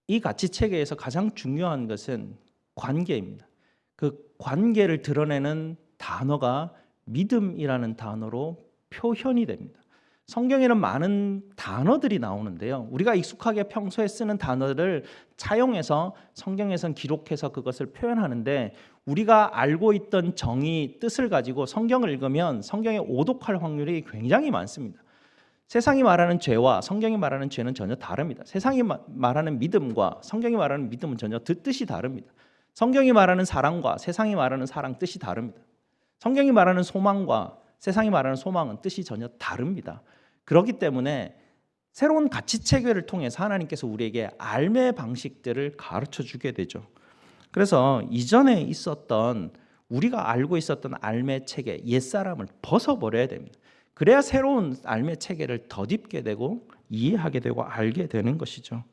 이 가치 체계에서 가장 중요한 것은 관계입니다. 그 관계를 드러내는 단어가 믿음이라는 단어로 표현이 됩니다. 성경에는 많은 단어들이 나오는데요. 우리가 익숙하게 평소에 쓰는 단어를 차용해서 성경에선 기록해서 그것을 표현하는데 우리가 알고 있던 정의, 뜻을 가지고 성경을 읽으면 성경에 오독할 확률이 굉장히 많습니다. 세상이 말하는 죄와 성경이 말하는 죄는 전혀 다릅니다. 세상이 말하는 믿음과 성경이 말하는 믿음은 전혀 뜻이 다릅니다. 성경이 말하는 사랑과 세상이 말하는 사랑 뜻이 다릅니다. 성경이 말하는 소망과 세상이 말하는 소망은 뜻이 전혀 다릅니다. 그렇기 때문에 새로운 가치 체계를 통해서 하나님께서 우리에게 삶의 방식들을 가르쳐 주게 되죠. 그래서 이전에 있었던 우리가 알고 있었던 삶의 체계, 옛사람을 벗어버려야 됩니다. 그래야 새로운 삶의 체계를 덧입게 되고 이해하게 되고 알게 되는 것이죠.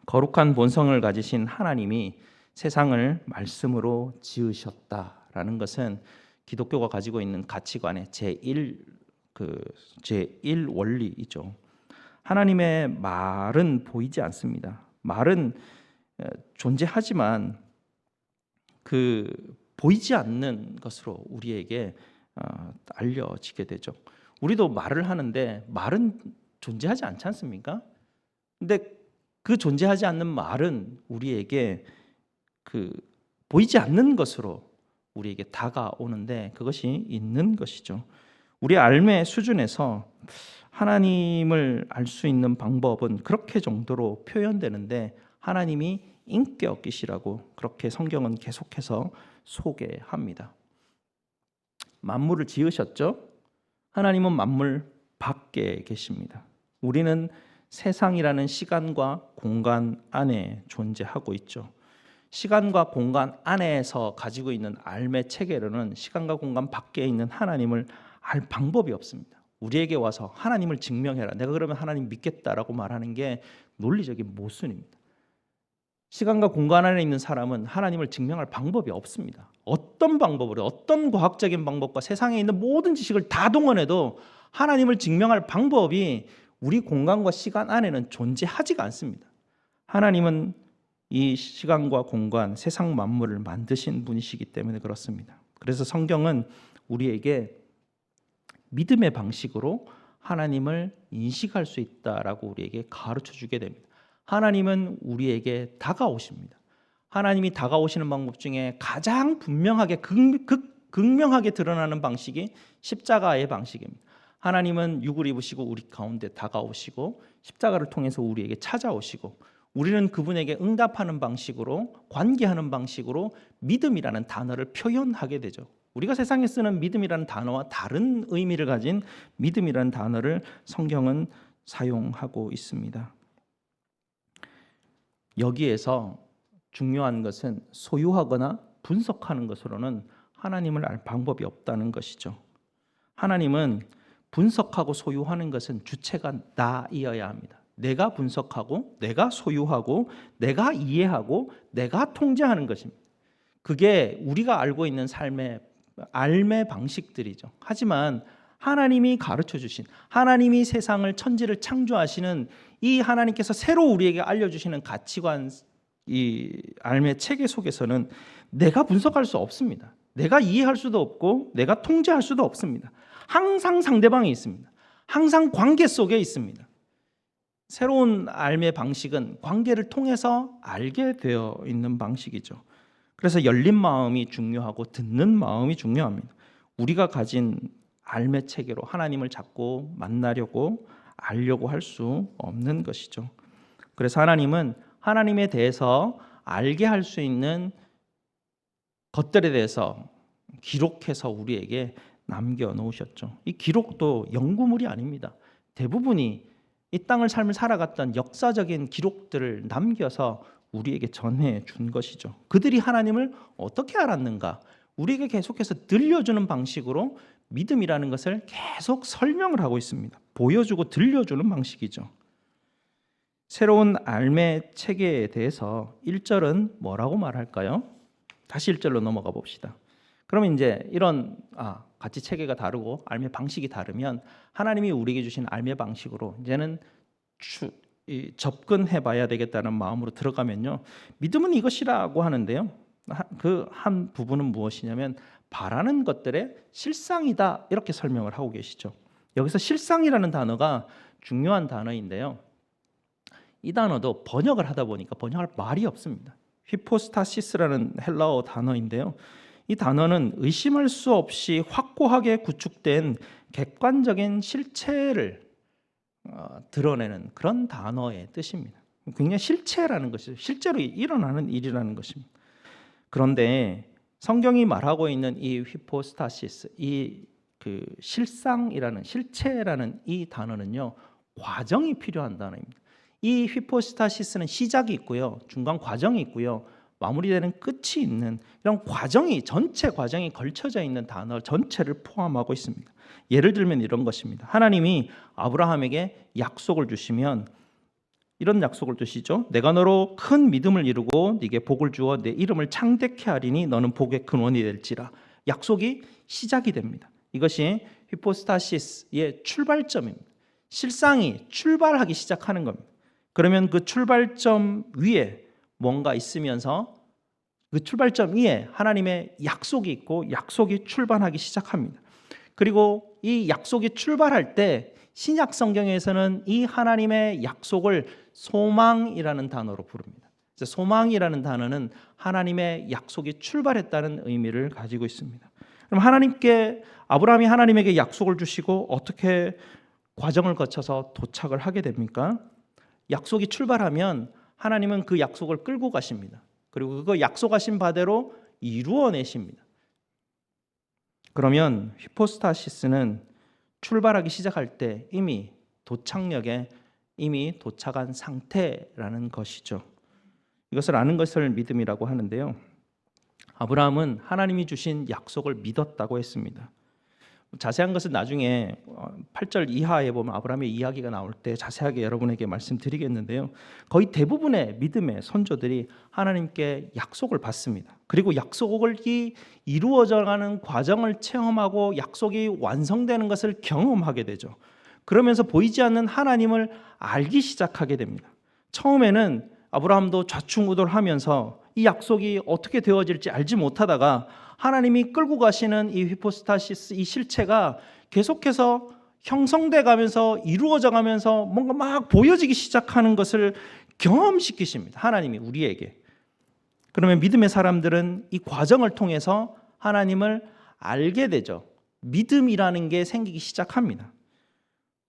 거룩한 본성을 가지신 하나님이 세상을 말씀으로 지으셨다라는 것은 기독교가 가지고 있는 가치관의 제1 원리이죠. 하나님의 말은 보이지 않습니다. 말은 존재하지만 그 보이지 않는 것으로 우리에게 알려지게 되죠. 우리도 말을 하는데 말은 존재하지 않지 않습니까? 근데 그 존재하지 않는 말은 우리에게 그 보이지 않는 것으로 우리에게 다가오는데 그것이 있는 것이죠. 우리 삶의 수준에서 하나님을 알 수 있는 방법은 그렇게 정도로 표현되는데 하나님이 인격이시라고 그렇게 성경은 계속해서 소개합니다. 만물을 지으셨죠? 하나님은 만물 밖에 계십니다. 우리는 세상이라는 시간과 공간 안에 존재하고 있죠. 시간과 공간 안에서 가지고 있는 삶의 체계로는 시간과 공간 밖에 있는 하나님을 알 방법이 없습니다. 우리에게 와서 하나님을 증명해라, 내가 그러면 하나님 믿겠다라고 말하는 게 논리적인 모순입니다. 시간과 공간 안에 있는 사람은 하나님을 증명할 방법이 없습니다. 어떤 방법으로, 어떤 과학적인 방법과 세상에 있는 모든 지식을 다 동원해도 하나님을 증명할 방법이 우리 공간과 시간 안에는 존재하지가 않습니다. 하나님은 이 시간과 공간, 세상 만물을 만드신 분이시기 때문에 그렇습니다. 그래서 성경은 우리에게 믿음의 방식으로 하나님을 인식할 수 있다라고 우리에게 가르쳐 주게 됩니다. 하나님은 우리에게 다가오십니다. 하나님이 다가오시는 방법 중에 가장 분명하게 극명하게 드러나는 방식이 십자가의 방식입니다. 하나님은 육을 입으시고 우리 가운데 다가오시고 십자가를 통해서 우리에게 찾아오시고 우리는 그분에게 응답하는 방식으로, 관계하는 방식으로 믿음이라는 단어를 표현하게 되죠. 우리가 세상에 쓰는 믿음이라는 단어와 다른 의미를 가진 믿음이라는 단어를 성경은 사용하고 있습니다. 여기에서 중요한 것은 소유하거나 분석하는 것으로는 하나님을 알 방법이 없다는 것이죠. 하나님은 분석하고 소유하는 것은 주체가 나이어야 합니다. 내가 분석하고 내가 소유하고 내가 이해하고 내가 통제하는 것입니다. 그게 우리가 알고 있는 삶의 방식들이죠. 하지만 하나님이 가르쳐 주신, 하나님이 세상을, 천지를 창조하시는 이 하나님께서 새로 우리에게 알려주시는 가치관, 이 삶의 체계 속에서는 내가 분석할 수 없습니다. 내가 이해할 수도 없고 내가 통제할 수도 없습니다. 항상 상대방이 있습니다. 항상 관계 속에 있습니다. 새로운 삶의 방식은 관계를 통해서 알게 되어 있는 방식이죠. 그래서 열린 마음이 중요하고 듣는 마음이 중요합니다. 우리가 가진 삶의 체계로 하나님을 자꾸 만나려고 알려고 할 수 없는 것이죠. 그래서 하나님은 하나님에 대해서 알게 할 수 있는 것들에 대해서 기록해서 우리에게 남겨놓으셨죠. 이 기록도 연구물이 아닙니다. 대부분이 이 땅을 삶을 살아갔던 역사적인 기록들을 남겨서 우리에게 전해 준 것이죠. 그들이 하나님을 어떻게 알았는가? 우리에게 계속해서 들려주는 방식으로 믿음이라는 것을 계속 설명을 하고 있습니다. 보여주고 들려주는 방식이죠. 새로운 삶의 체계에 대해서 1절은 뭐라고 말할까요? 다시 1절로 넘어가 봅시다. 그러면 이제 이런 가치 체계가 다르고 삶의 방식이 다르면 하나님이 우리에게 주신 삶의 방식으로 이제는 접근해 봐야 되겠다는 마음으로 들어가면요, 믿음은 이것이라고 하는데요, 그 한 부분은 무엇이냐면 바라는 것들의 실상이다, 이렇게 설명을 하고 계시죠. 여기서 실상이라는 단어가 중요한 단어인데요, 이 단어도 번역을 하다 보니까 번역할 말이 없습니다. 히포스타시스라는 헬라어 단어인데요, 이 단어는 의심할 수 없이 확고하게 구축된 객관적인 실체를 드러내는 그런 단어의 뜻입니다. 굉장히 실체라는 것이죠. 실제로 일어나는 일이라는 것입니다. 그런데 성경이 말하고 있는 이 히포스타시스, 이 그 실상이라는, 실체라는 이 단어는요, 과정이 필요한 단어입니다. 이 히포스타시스는 시작이 있고요, 중간 과정이 있고요, 마무리되는 끝이 있는 이런 과정이, 전체 과정이 걸쳐져 있는 단어 전체를 포함하고 있습니다. 예를 들면 이런 것입니다. 하나님이 아브라함에게 약속을 주시면 이런 약속을 주시죠. 내가 너로 큰 믿음을 이루고 네게 복을 주어 내 이름을 창대케 하리니 너는 복의 근원이 될지라. 약속이 시작이 됩니다. 이것이 히포스타시스의 출발점입니다. 실상이 출발하기 시작하는 겁니다. 그러면 그 출발점 위에 뭔가 있으면서 그 출발점 위에 하나님의 약속이 있고 약속이 출발하기 시작합니다. 그리고 이 약속이 출발할 때 신약 성경에서는 이 하나님의 약속을 소망이라는 단어로 부릅니다. 소망이라는 단어는 하나님의 약속이 출발했다는 의미를 가지고 있습니다. 그럼 아브라함이 하나님에게 약속을 주시고 어떻게 과정을 거쳐서 도착을 하게 됩니까? 약속이 출발하면 하나님은 그 약속을 끌고 가십니다. 그리고 그 약속하신 바대로 이루어내십니다. 그러면 히포스타시스는 출발하기 시작할 때 이미 도착역에 이미 도착한 상태라는 것이죠. 이것을 아는 것을 믿음이라고 하는데요. 아브라함은 하나님이 주신 약속을 믿었다고 했습니다. 자세한 것은 나중에 8절 이하에 보면 아브라함의 이야기가 나올 때 자세하게 여러분에게 말씀드리겠는데요. 거의 대부분의 믿음의 선조들이 하나님께 약속을 받습니다. 그리고 약속이 이루어져가는 과정을 체험하고 약속이 완성되는 것을 경험하게 되죠. 그러면서 보이지 않는 하나님을 알기 시작하게 됩니다. 처음에는 아브라함도 좌충우돌하면서 이 약속이 어떻게 되어질지 알지 못하다가 하나님이 끌고 가시는 이 히포스타시스, 이 실체가 계속해서 형성돼 가면서 이루어져 가면서 뭔가 막 보여지기 시작하는 것을 경험시키십니다. 하나님이 우리에게. 그러면 믿음의 사람들은 이 과정을 통해서 하나님을 알게 되죠. 믿음이라는 게 생기기 시작합니다.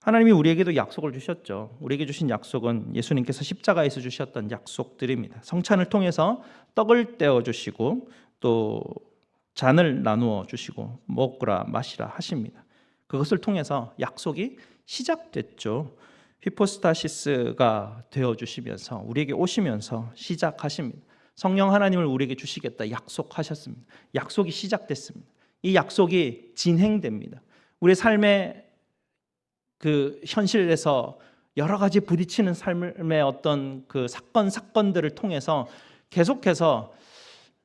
하나님이 우리에게도 약속을 주셨죠. 우리에게 주신 약속은 예수님께서 십자가에서 주셨던 약속들입니다. 성찬을 통해서 떡을 떼어 주시고 또 잔을 나누어 주시고 먹으라 마시라 하십니다. 그것을 통해서 약속이 시작됐죠. 히포스타시스가 되어 주시면서 우리에게 오시면서 시작하십니다. 성령 하나님을 우리에게 주시겠다 약속하셨습니다. 약속이 시작됐습니다. 이 약속이 진행됩니다. 우리의 삶의 그 현실에서 여러 가지 부딪히는 삶의 어떤 그 사건들을 통해서 계속해서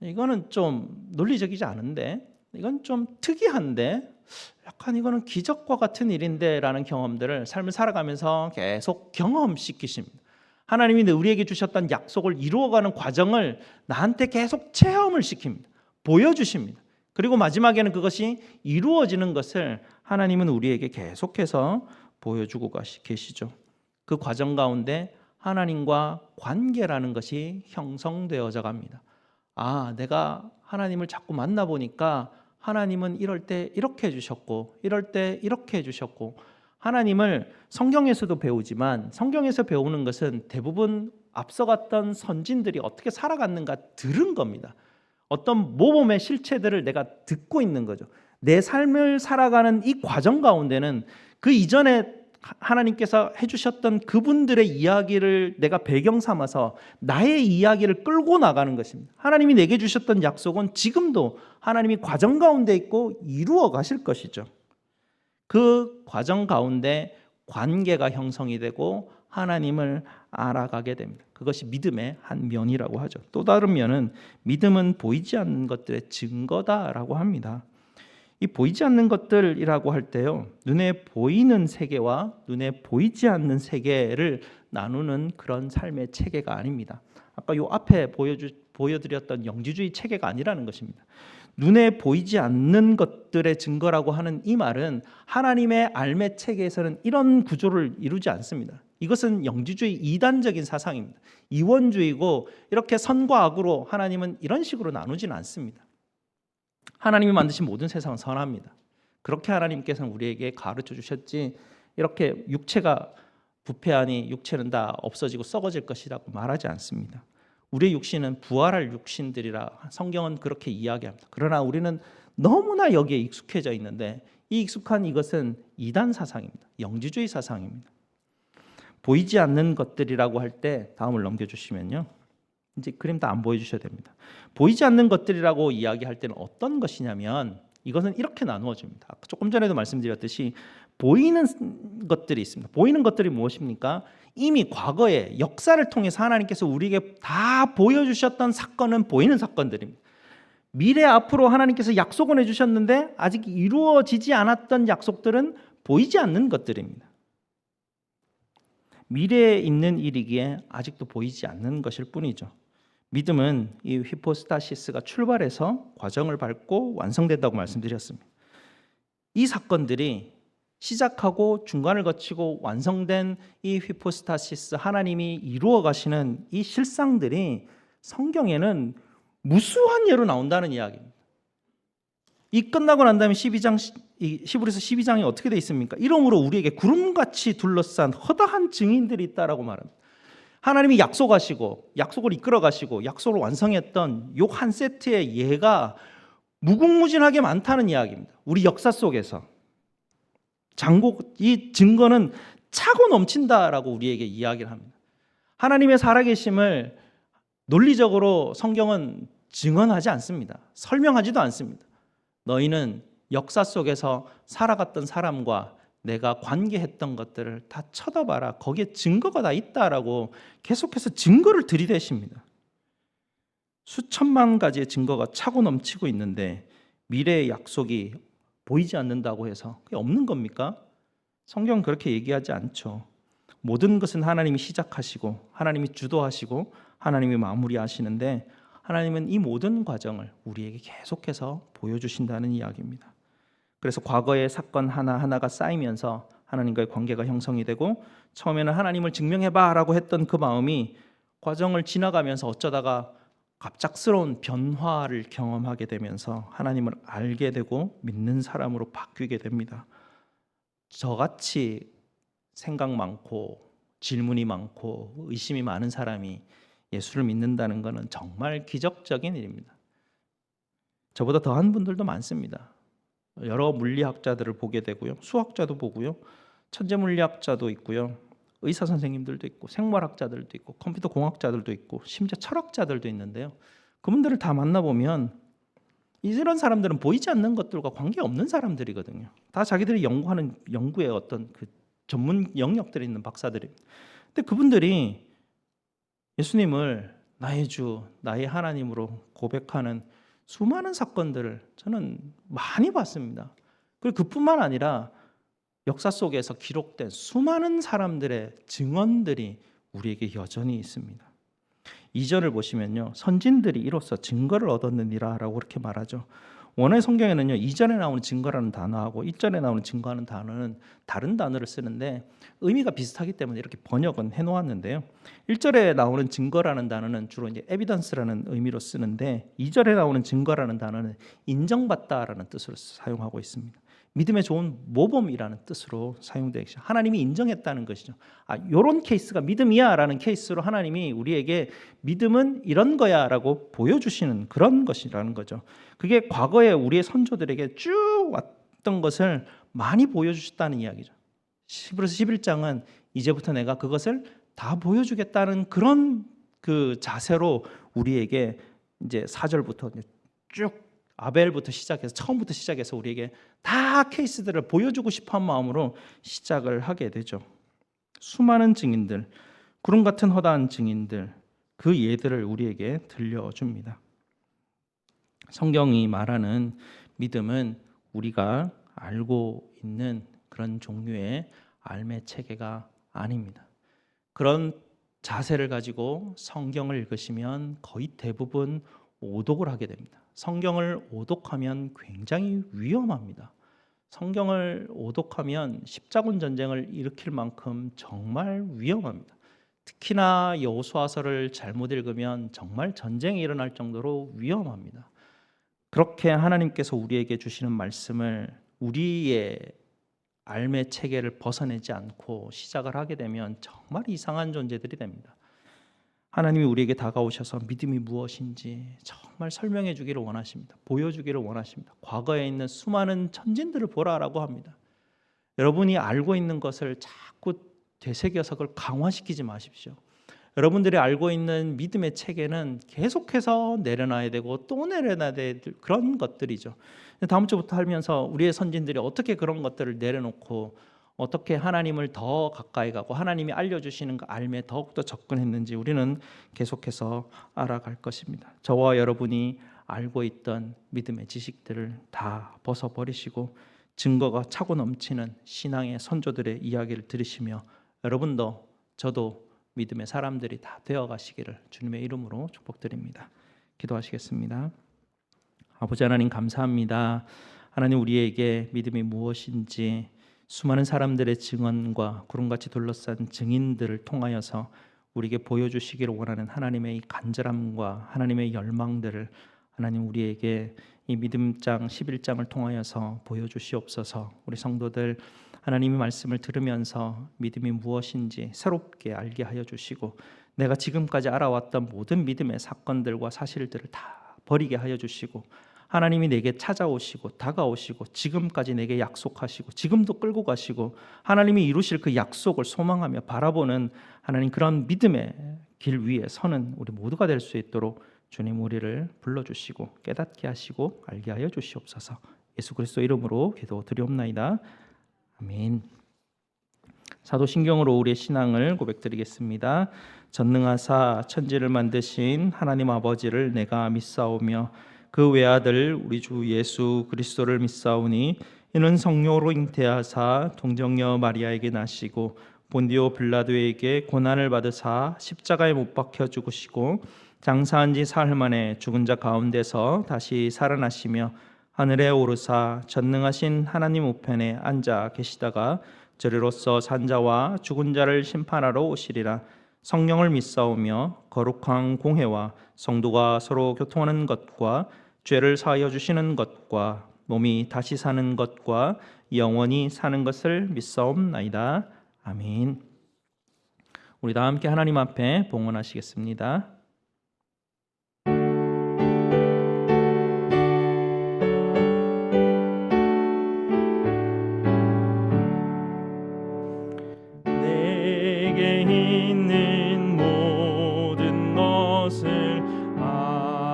이거는 좀 논리적이지 않은데, 이건 좀 특이한데, 약간 이거는 기적과 같은 일인데 라는 경험들을 삶을 살아가면서 계속 경험시키십니다. 하나님이 우리에게 주셨던 약속을 이루어가는 과정을 나한테 계속 체험을 시킵니다. 보여주십니다. 그리고 마지막에는 그것이 이루어지는 것을 하나님은 우리에게 계속해서 보여주고 계시죠. 그 과정 가운데 하나님과 관계라는 것이 형성되어져 갑니다. 아, 내가 하나님을 자꾸 만나보니까 하나님은 이럴 때 이렇게 해주셨고 이럴 때 이렇게 해주셨고, 하나님을 성경에서도 배우지만 성경에서 배우는 것은 대부분 앞서갔던 선진들이 어떻게 살아갔는가 들은 겁니다. 어떤 모범의 실체들을 내가 듣고 있는 거죠. 내 삶을 살아가는 이 과정 가운데는 그 이전에 하나님께서 해주셨던 그분들의 이야기를 내가 배경 삼아서 나의 이야기를 끌고 나가는 것입니다. 하나님이 내게 주셨던 약속은 지금도 하나님이 과정 가운데 있고 이루어 가실 것이죠. 그 과정 가운데 관계가 형성이 되고 하나님을 알아가게 됩니다. 그것이 믿음의 한 면이라고 하죠. 또 다른 면은 믿음은 보이지 않는 것들의 증거다라고 합니다. 이 보이지 않는 것들이라고 할 때요, 눈에 보이는 세계와 눈에 보이지 않는 세계를 나누는 그런 삶의 체계가 아닙니다. 아까 요 앞에 보여드렸던 영지주의 체계가 아니라는 것입니다. 눈에 보이지 않는 것들의 증거라고 하는 이 말은 하나님의 알매 체계에서는 이런 구조를 이루지 않습니다. 이것은 영지주의 이단적인 사상입니다. 이원주의고, 이렇게 선과 악으로 하나님은 이런 식으로 나누지는 않습니다. 하나님이 만드신 모든 세상은 선합니다. 그렇게 하나님께서는 우리에게 가르쳐 주셨지, 이렇게 육체가 부패하니 육체는 다 없어지고 썩어질 것이라고 말하지 않습니다. 우리의 육신은 부활할 육신들이라 성경은 그렇게 이야기합니다. 그러나 우리는 너무나 여기에 익숙해져 있는데, 이 익숙한 이것은 이단 사상입니다. 영지주의 사상입니다. 보이지 않는 것들이라고 할 때 다음을 넘겨주시면요, 이제 그림 다 안 보여주셔야 됩니다. 보이지 않는 것들이라고 이야기할 때는 어떤 것이냐면, 이것은 이렇게 나누어집니다. 조금 전에도 말씀드렸듯이 보이는 것들이 있습니다. 보이는 것들이 무엇입니까? 이미 과거에 역사를 통해서 하나님께서 우리에게 다 보여주셨던 사건은 보이는 사건들입니다. 미래 앞으로 하나님께서 약속을 해주셨는데 아직 이루어지지 않았던 약속들은 보이지 않는 것들입니다. 미래에 있는 일이기에 아직도 보이지 않는 것일 뿐이죠. 믿음은 이 히포스타시스가 출발해서 과정을 밟고 완성된다고 말씀드렸습니다. 이 사건들이 시작하고 중간을 거치고 완성된 이 히포스타시스, 하나님이 이루어 가시는 이 실상들이 성경에는 무수한 예로 나온다는 이야기입니다. 이 끝나고 난 다음에 히브리서 12장이 어떻게 되어 있습니까? 이러므로 우리에게 구름같이 둘러싼 허다한 증인들이 있다라고 말합니다. 하나님이 약속하시고 약속을 이끌어 가시고 약속을 완성했던 요 한 세트의 예가 무궁무진하게 많다는 이야기입니다. 우리 역사 속에서 이 증거는 차고 넘친다라고 우리에게 이야기를 합니다. 하나님의 살아계심을 논리적으로 성경은 증언하지 않습니다. 설명하지도 않습니다. 너희는 역사 속에서 살아갔던 사람과 내가 관계했던 것들을 다 쳐다봐라. 거기에 증거가 다 있다라고 계속해서 증거를 들이대십니다. 수천만 가지의 증거가 차고 넘치고 있는데 미래의 약속이 보이지 않는다고 해서 그게 없는 겁니까? 성경은 그렇게 얘기하지 않죠. 모든 것은 하나님이 시작하시고 하나님이 주도하시고 하나님이 마무리하시는데 하나님은 이 모든 과정을 우리에게 계속해서 보여주신다는 이야기입니다. 그래서 과거의 사건 하나하나가 쌓이면서 하나님과의 관계가 형성이 되고 처음에는 하나님을 증명해봐라고 했던 그 마음이 과정을 지나가면서 어쩌다가 갑작스러운 변화를 경험하게 되면서 하나님을 알게 되고 믿는 사람으로 바뀌게 됩니다. 저같이 생각 많고 질문이 많고 의심이 많은 사람이 예수를 믿는다는 것은 정말 기적적인 일입니다. 저보다 더한 분들도 많습니다. 여러 물리학자들을 보게 되고요. 수학자도 보고요. 천재물리학자도 있고요. 의사 선생님들도 있고 생물학자들도 있고 컴퓨터 공학자들도 있고 심지어 철학자들도 있는데요. 그분들을 다 만나보면 이런 사람들은 보이지 않는 것들과 관계없는 사람들이거든요. 다 자기들이 연구하는 연구의 어떤 그 전문 영역들이 있는 박사들입니다. 근데 그분들이 예수님을 나의 주, 나의 하나님으로 고백하는 수많은 사건들을 저는 많이 봤습니다. 그리고 그뿐만 아니라 역사 속에서 기록된 수많은 사람들의 증언들이 우리에게 여전히 있습니다. 2절을 보시면요, 선진들이 이로써 증거를 얻었느니라라고 그렇게 말하죠. 원어의 성경에는요 2절에 나오는 증거라는 단어하고 1절에 나오는 증거하는 단어는 다른 단어를 쓰는데 의미가 비슷하기 때문에 이렇게 번역은 해놓았는데요. 1절에 나오는 증거라는 단어는 주로 이제 evidence라는 의미로 쓰는데 2절에 나오는 증거라는 단어는 인정받다라는 뜻으로 사용하고 있습니다. 믿음의 좋은 모범이라는 뜻으로 사용되어 있죠. 하나님이 인정했다는 것이죠. 이런 케이스가 믿음이야라는 케이스로 하나님이 우리에게 믿음은 이런 거야라고 보여주시는 그런 것이라는 거죠. 그게 과거에 우리의 선조들에게 쭉 왔던 것을 많이 보여주셨다는 이야기죠. 히브리서 11장은 이제부터 내가 그것을 다 보여주겠다는 그런 그 자세로 우리에게 이제 4절부터 쭉 아벨부터 시작해서 처음부터 시작해서 우리에게 다 케이스들을 보여주고 싶어한 마음으로 시작을 하게 되죠. 수많은 증인들, 구름 같은 허다한 증인들, 그 예들을 우리에게 들려줍니다. 성경이 말하는 믿음은 우리가 알고 있는 그런 종류의 알매 체계가 아닙니다. 그런 자세를 가지고 성경을 읽으시면 거의 대부분 오독을 하게 됩니다. 성경을 오독하면 굉장히 위험합니다. 성경을 오독하면 십자군 전쟁을 일으킬 만큼 정말 위험합니다. 특히나 여호수아서를 잘못 읽으면 정말 전쟁이 일어날 정도로 위험합니다. 그렇게 하나님께서 우리에게 주시는 말씀을 우리의 알매 체계를 벗어내지 않고 시작을 하게 되면 정말 이상한 존재들이 됩니다. 하나님이 우리에게 다가오셔서 믿음이 무엇인지 정말 설명해 주기를 원하십니다. 보여주기를 원하십니다. 과거에 있는 수많은 천진들을 보라라고 합니다. 여러분이 알고 있는 것을 자꾸 되새겨서 그걸 강화시키지 마십시오. 여러분들이 알고 있는 믿음의 체계는 계속해서 내려놔야 되고 또 내려놔야 될 그런 것들이죠. 다음 주부터 하면서 우리의 선진들이 어떻게 그런 것들을 내려놓고 어떻게 하나님을 더 가까이 가고 하나님이 알려주시는 그 알매 더욱더 접근했는지 우리는 계속해서 알아갈 것입니다. 저와 여러분이 알고 있던 믿음의 지식들을 다 벗어버리시고 증거가 차고 넘치는 신앙의 선조들의 이야기를 들으시며 여러분도 저도 믿음의 사람들이 다 되어가시기를 주님의 이름으로 축복드립니다. 기도하시겠습니다. 아버지 하나님 감사합니다. 하나님 우리에게 믿음이 무엇인지 수많은 사람들의 증언과 구름같이 둘러싼 증인들을 통하여서 우리에게 보여주시기를 원하는 하나님의 이 간절함과 하나님의 열망들을 하나님 우리에게 이 믿음장 11장을 통하여서 보여주시옵소서. 우리 성도들 하나님의 말씀을 들으면서 믿음이 무엇인지 새롭게 알게 하여 주시고 내가 지금까지 알아왔던 모든 믿음의 사건들과 사실들을 다 버리게 하여 주시고 하나님이 내게 찾아오시고 다가오시고 지금까지 내게 약속하시고 지금도 끌고 가시고 하나님이 이루실 그 약속을 소망하며 바라보는 하나님 그런 믿음의 길 위에 서는 우리 모두가 될 수 있도록 주님 우리를 불러주시고 깨닫게 하시고 알게 하여 주시옵소서. 예수 그리스도 이름으로 기도드리옵나이다. 아멘. 사도신경으로 우리의 신앙을 고백드리겠습니다. 전능하사 천지를 만드신 하나님 아버지를 내가 믿사오며 그 외아들 우리 주 예수 그리스도를 믿사오니 이는 성령으로 잉태하사 동정녀 마리아에게 나시고 본디오 빌라도에게 고난을 받으사 십자가에 못 박혀 죽으시고 장사한 지 사흘 만에 죽은 자 가운데서 다시 살아나시며 하늘에 오르사 전능하신 하나님 우편에 앉아 계시다가 저리로서 산자와 죽은 자를 심판하러 오시리라. 성령을 믿사오며 거룩한 공회와 성도가 서로 교통하는 것과 죄를 사하여 주시는 것과 몸이 다시 사는 것과 영원히 사는 것을 믿사옵나이다. 아멘. 우리 다 함께 하나님 앞에 봉헌하시겠습니다. 내게 있는 모든 것을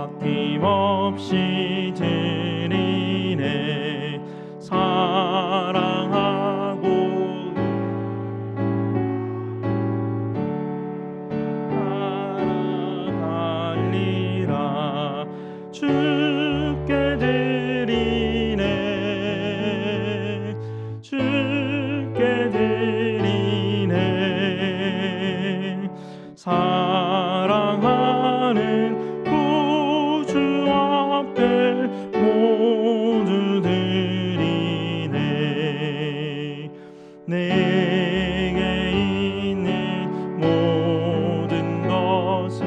아낌없이 드리네. 사랑하고 따라갈리라. 주께 드리네. 주께 드리네. 사랑하는 구주 앞에 모두 드리네. 내게 있는 모든 것을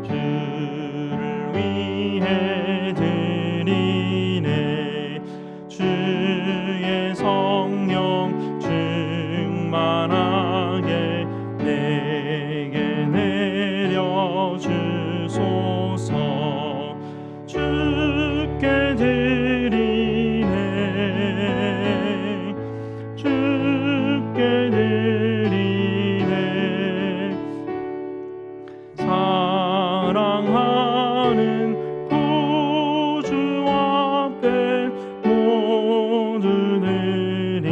주를 위해 드리네. 주의 성령 충만하게 내게 내려주소서. 주께 드리네. 주께 드리네. 사랑하는 구주 앞에 모두 드리네.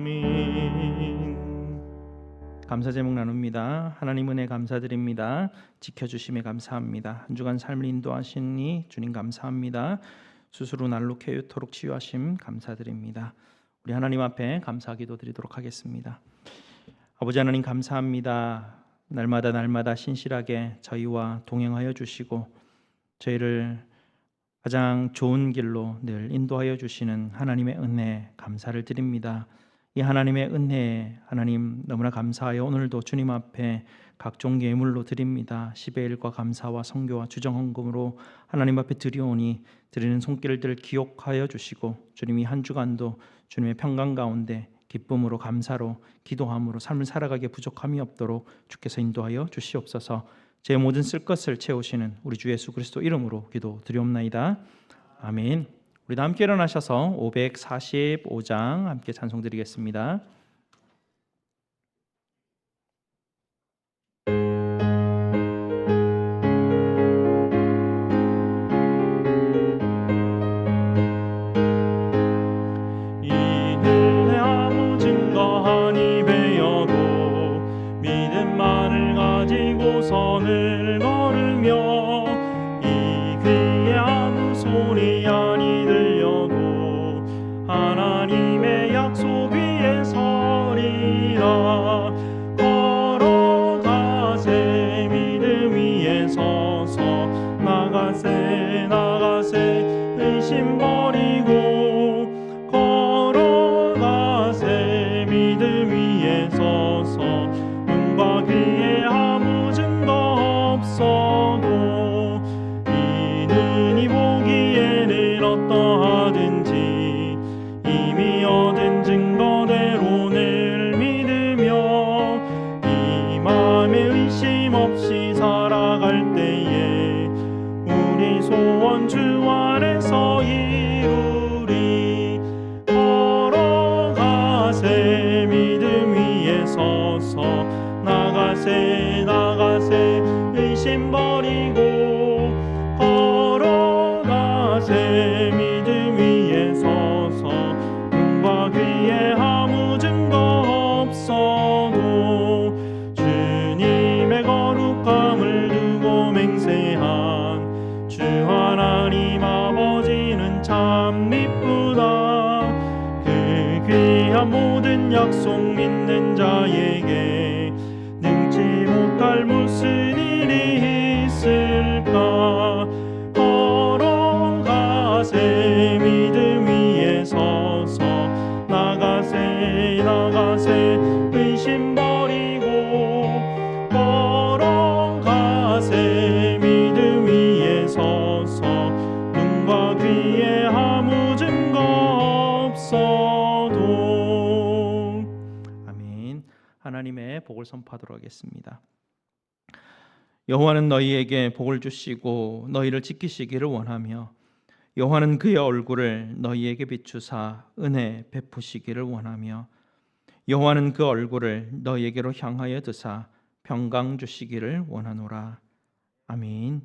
아멘. 감사 제목 나눕니다. 하나님 은혜 감사드립니다. 지켜주심에 감사합니다. 한 주간 삶을 인도하시니 주님 감사합니다. 스스로 날로 쾌유토록 치유하심 감사드립니다. 우리 하나님 앞에 감사 기도 드리도록 하겠습니다. 아버지 하나님 감사합니다. 날마다 신실하게 저희와 동행하여 주시고 저희를 가장 좋은 길로 늘 인도하여 주시는 하나님의 은혜 감사를 드립니다. 이 하나님의 은혜에 하나님 너무나 감사하여 오늘도 주님 앞에 각종 예물로 드립니다. 10의 1과 감사와 성교와 주정헌금으로 하나님 앞에 드리오니 드리는 손길들 기억하여 주시고 주님이 한 주간도 주님의 평강 가운데 기쁨으로 감사로 기도함으로 삶을 살아가기에 부족함이 없도록 주께서 인도하여 주시옵소서. 제 모든 쓸 것을 채우시는 우리 주 예수 그리스도 이름으로 기도드리옵나이다. 아멘. 우리 다 함께 일어나셔서 545장 함께 찬송 드리겠습니다. 이들의 아무 증거하니 배여도 믿음만을 가지고 선을 걸으며 이 그의 아무 소리 아니 들려도 하나님의 약속 위에 서리라. 걸어가세 믿음 위에 서서 나가세 의심 버리고 걸어가세 믿음 위에 서서 눈과 귀에 아무 증거 없어 나가세 나가세 의심 버리고 걸어가세 믿음 위에 서서 눈과 귀에 아무 증거 없어도 주님의 거룩함을 두고 맹세한 주 하나님 아버지는 참 미쁘다. 그 귀한 모든 약속 믿는 자에게 능치 못할 무슨 일이 있을까. 걸어가세 믿음 위에 서서 나가세 나가세 의심 버리고 걸어가세 믿음 위에 서서 눈과 귀에 아무 증거 없어도. 아멘. 하나님의 복을 선포하도록 하겠습니다. 여호와는 너희에게 복을 주시고 너희를 지키시기를 원하며 여호와는 그의 얼굴을 너희에게 비추사 은혜 베푸시기를 원하며 여호와는 그 얼굴을 너희에게로 향하여 드사 평강 주시기를 원하노라. 아멘.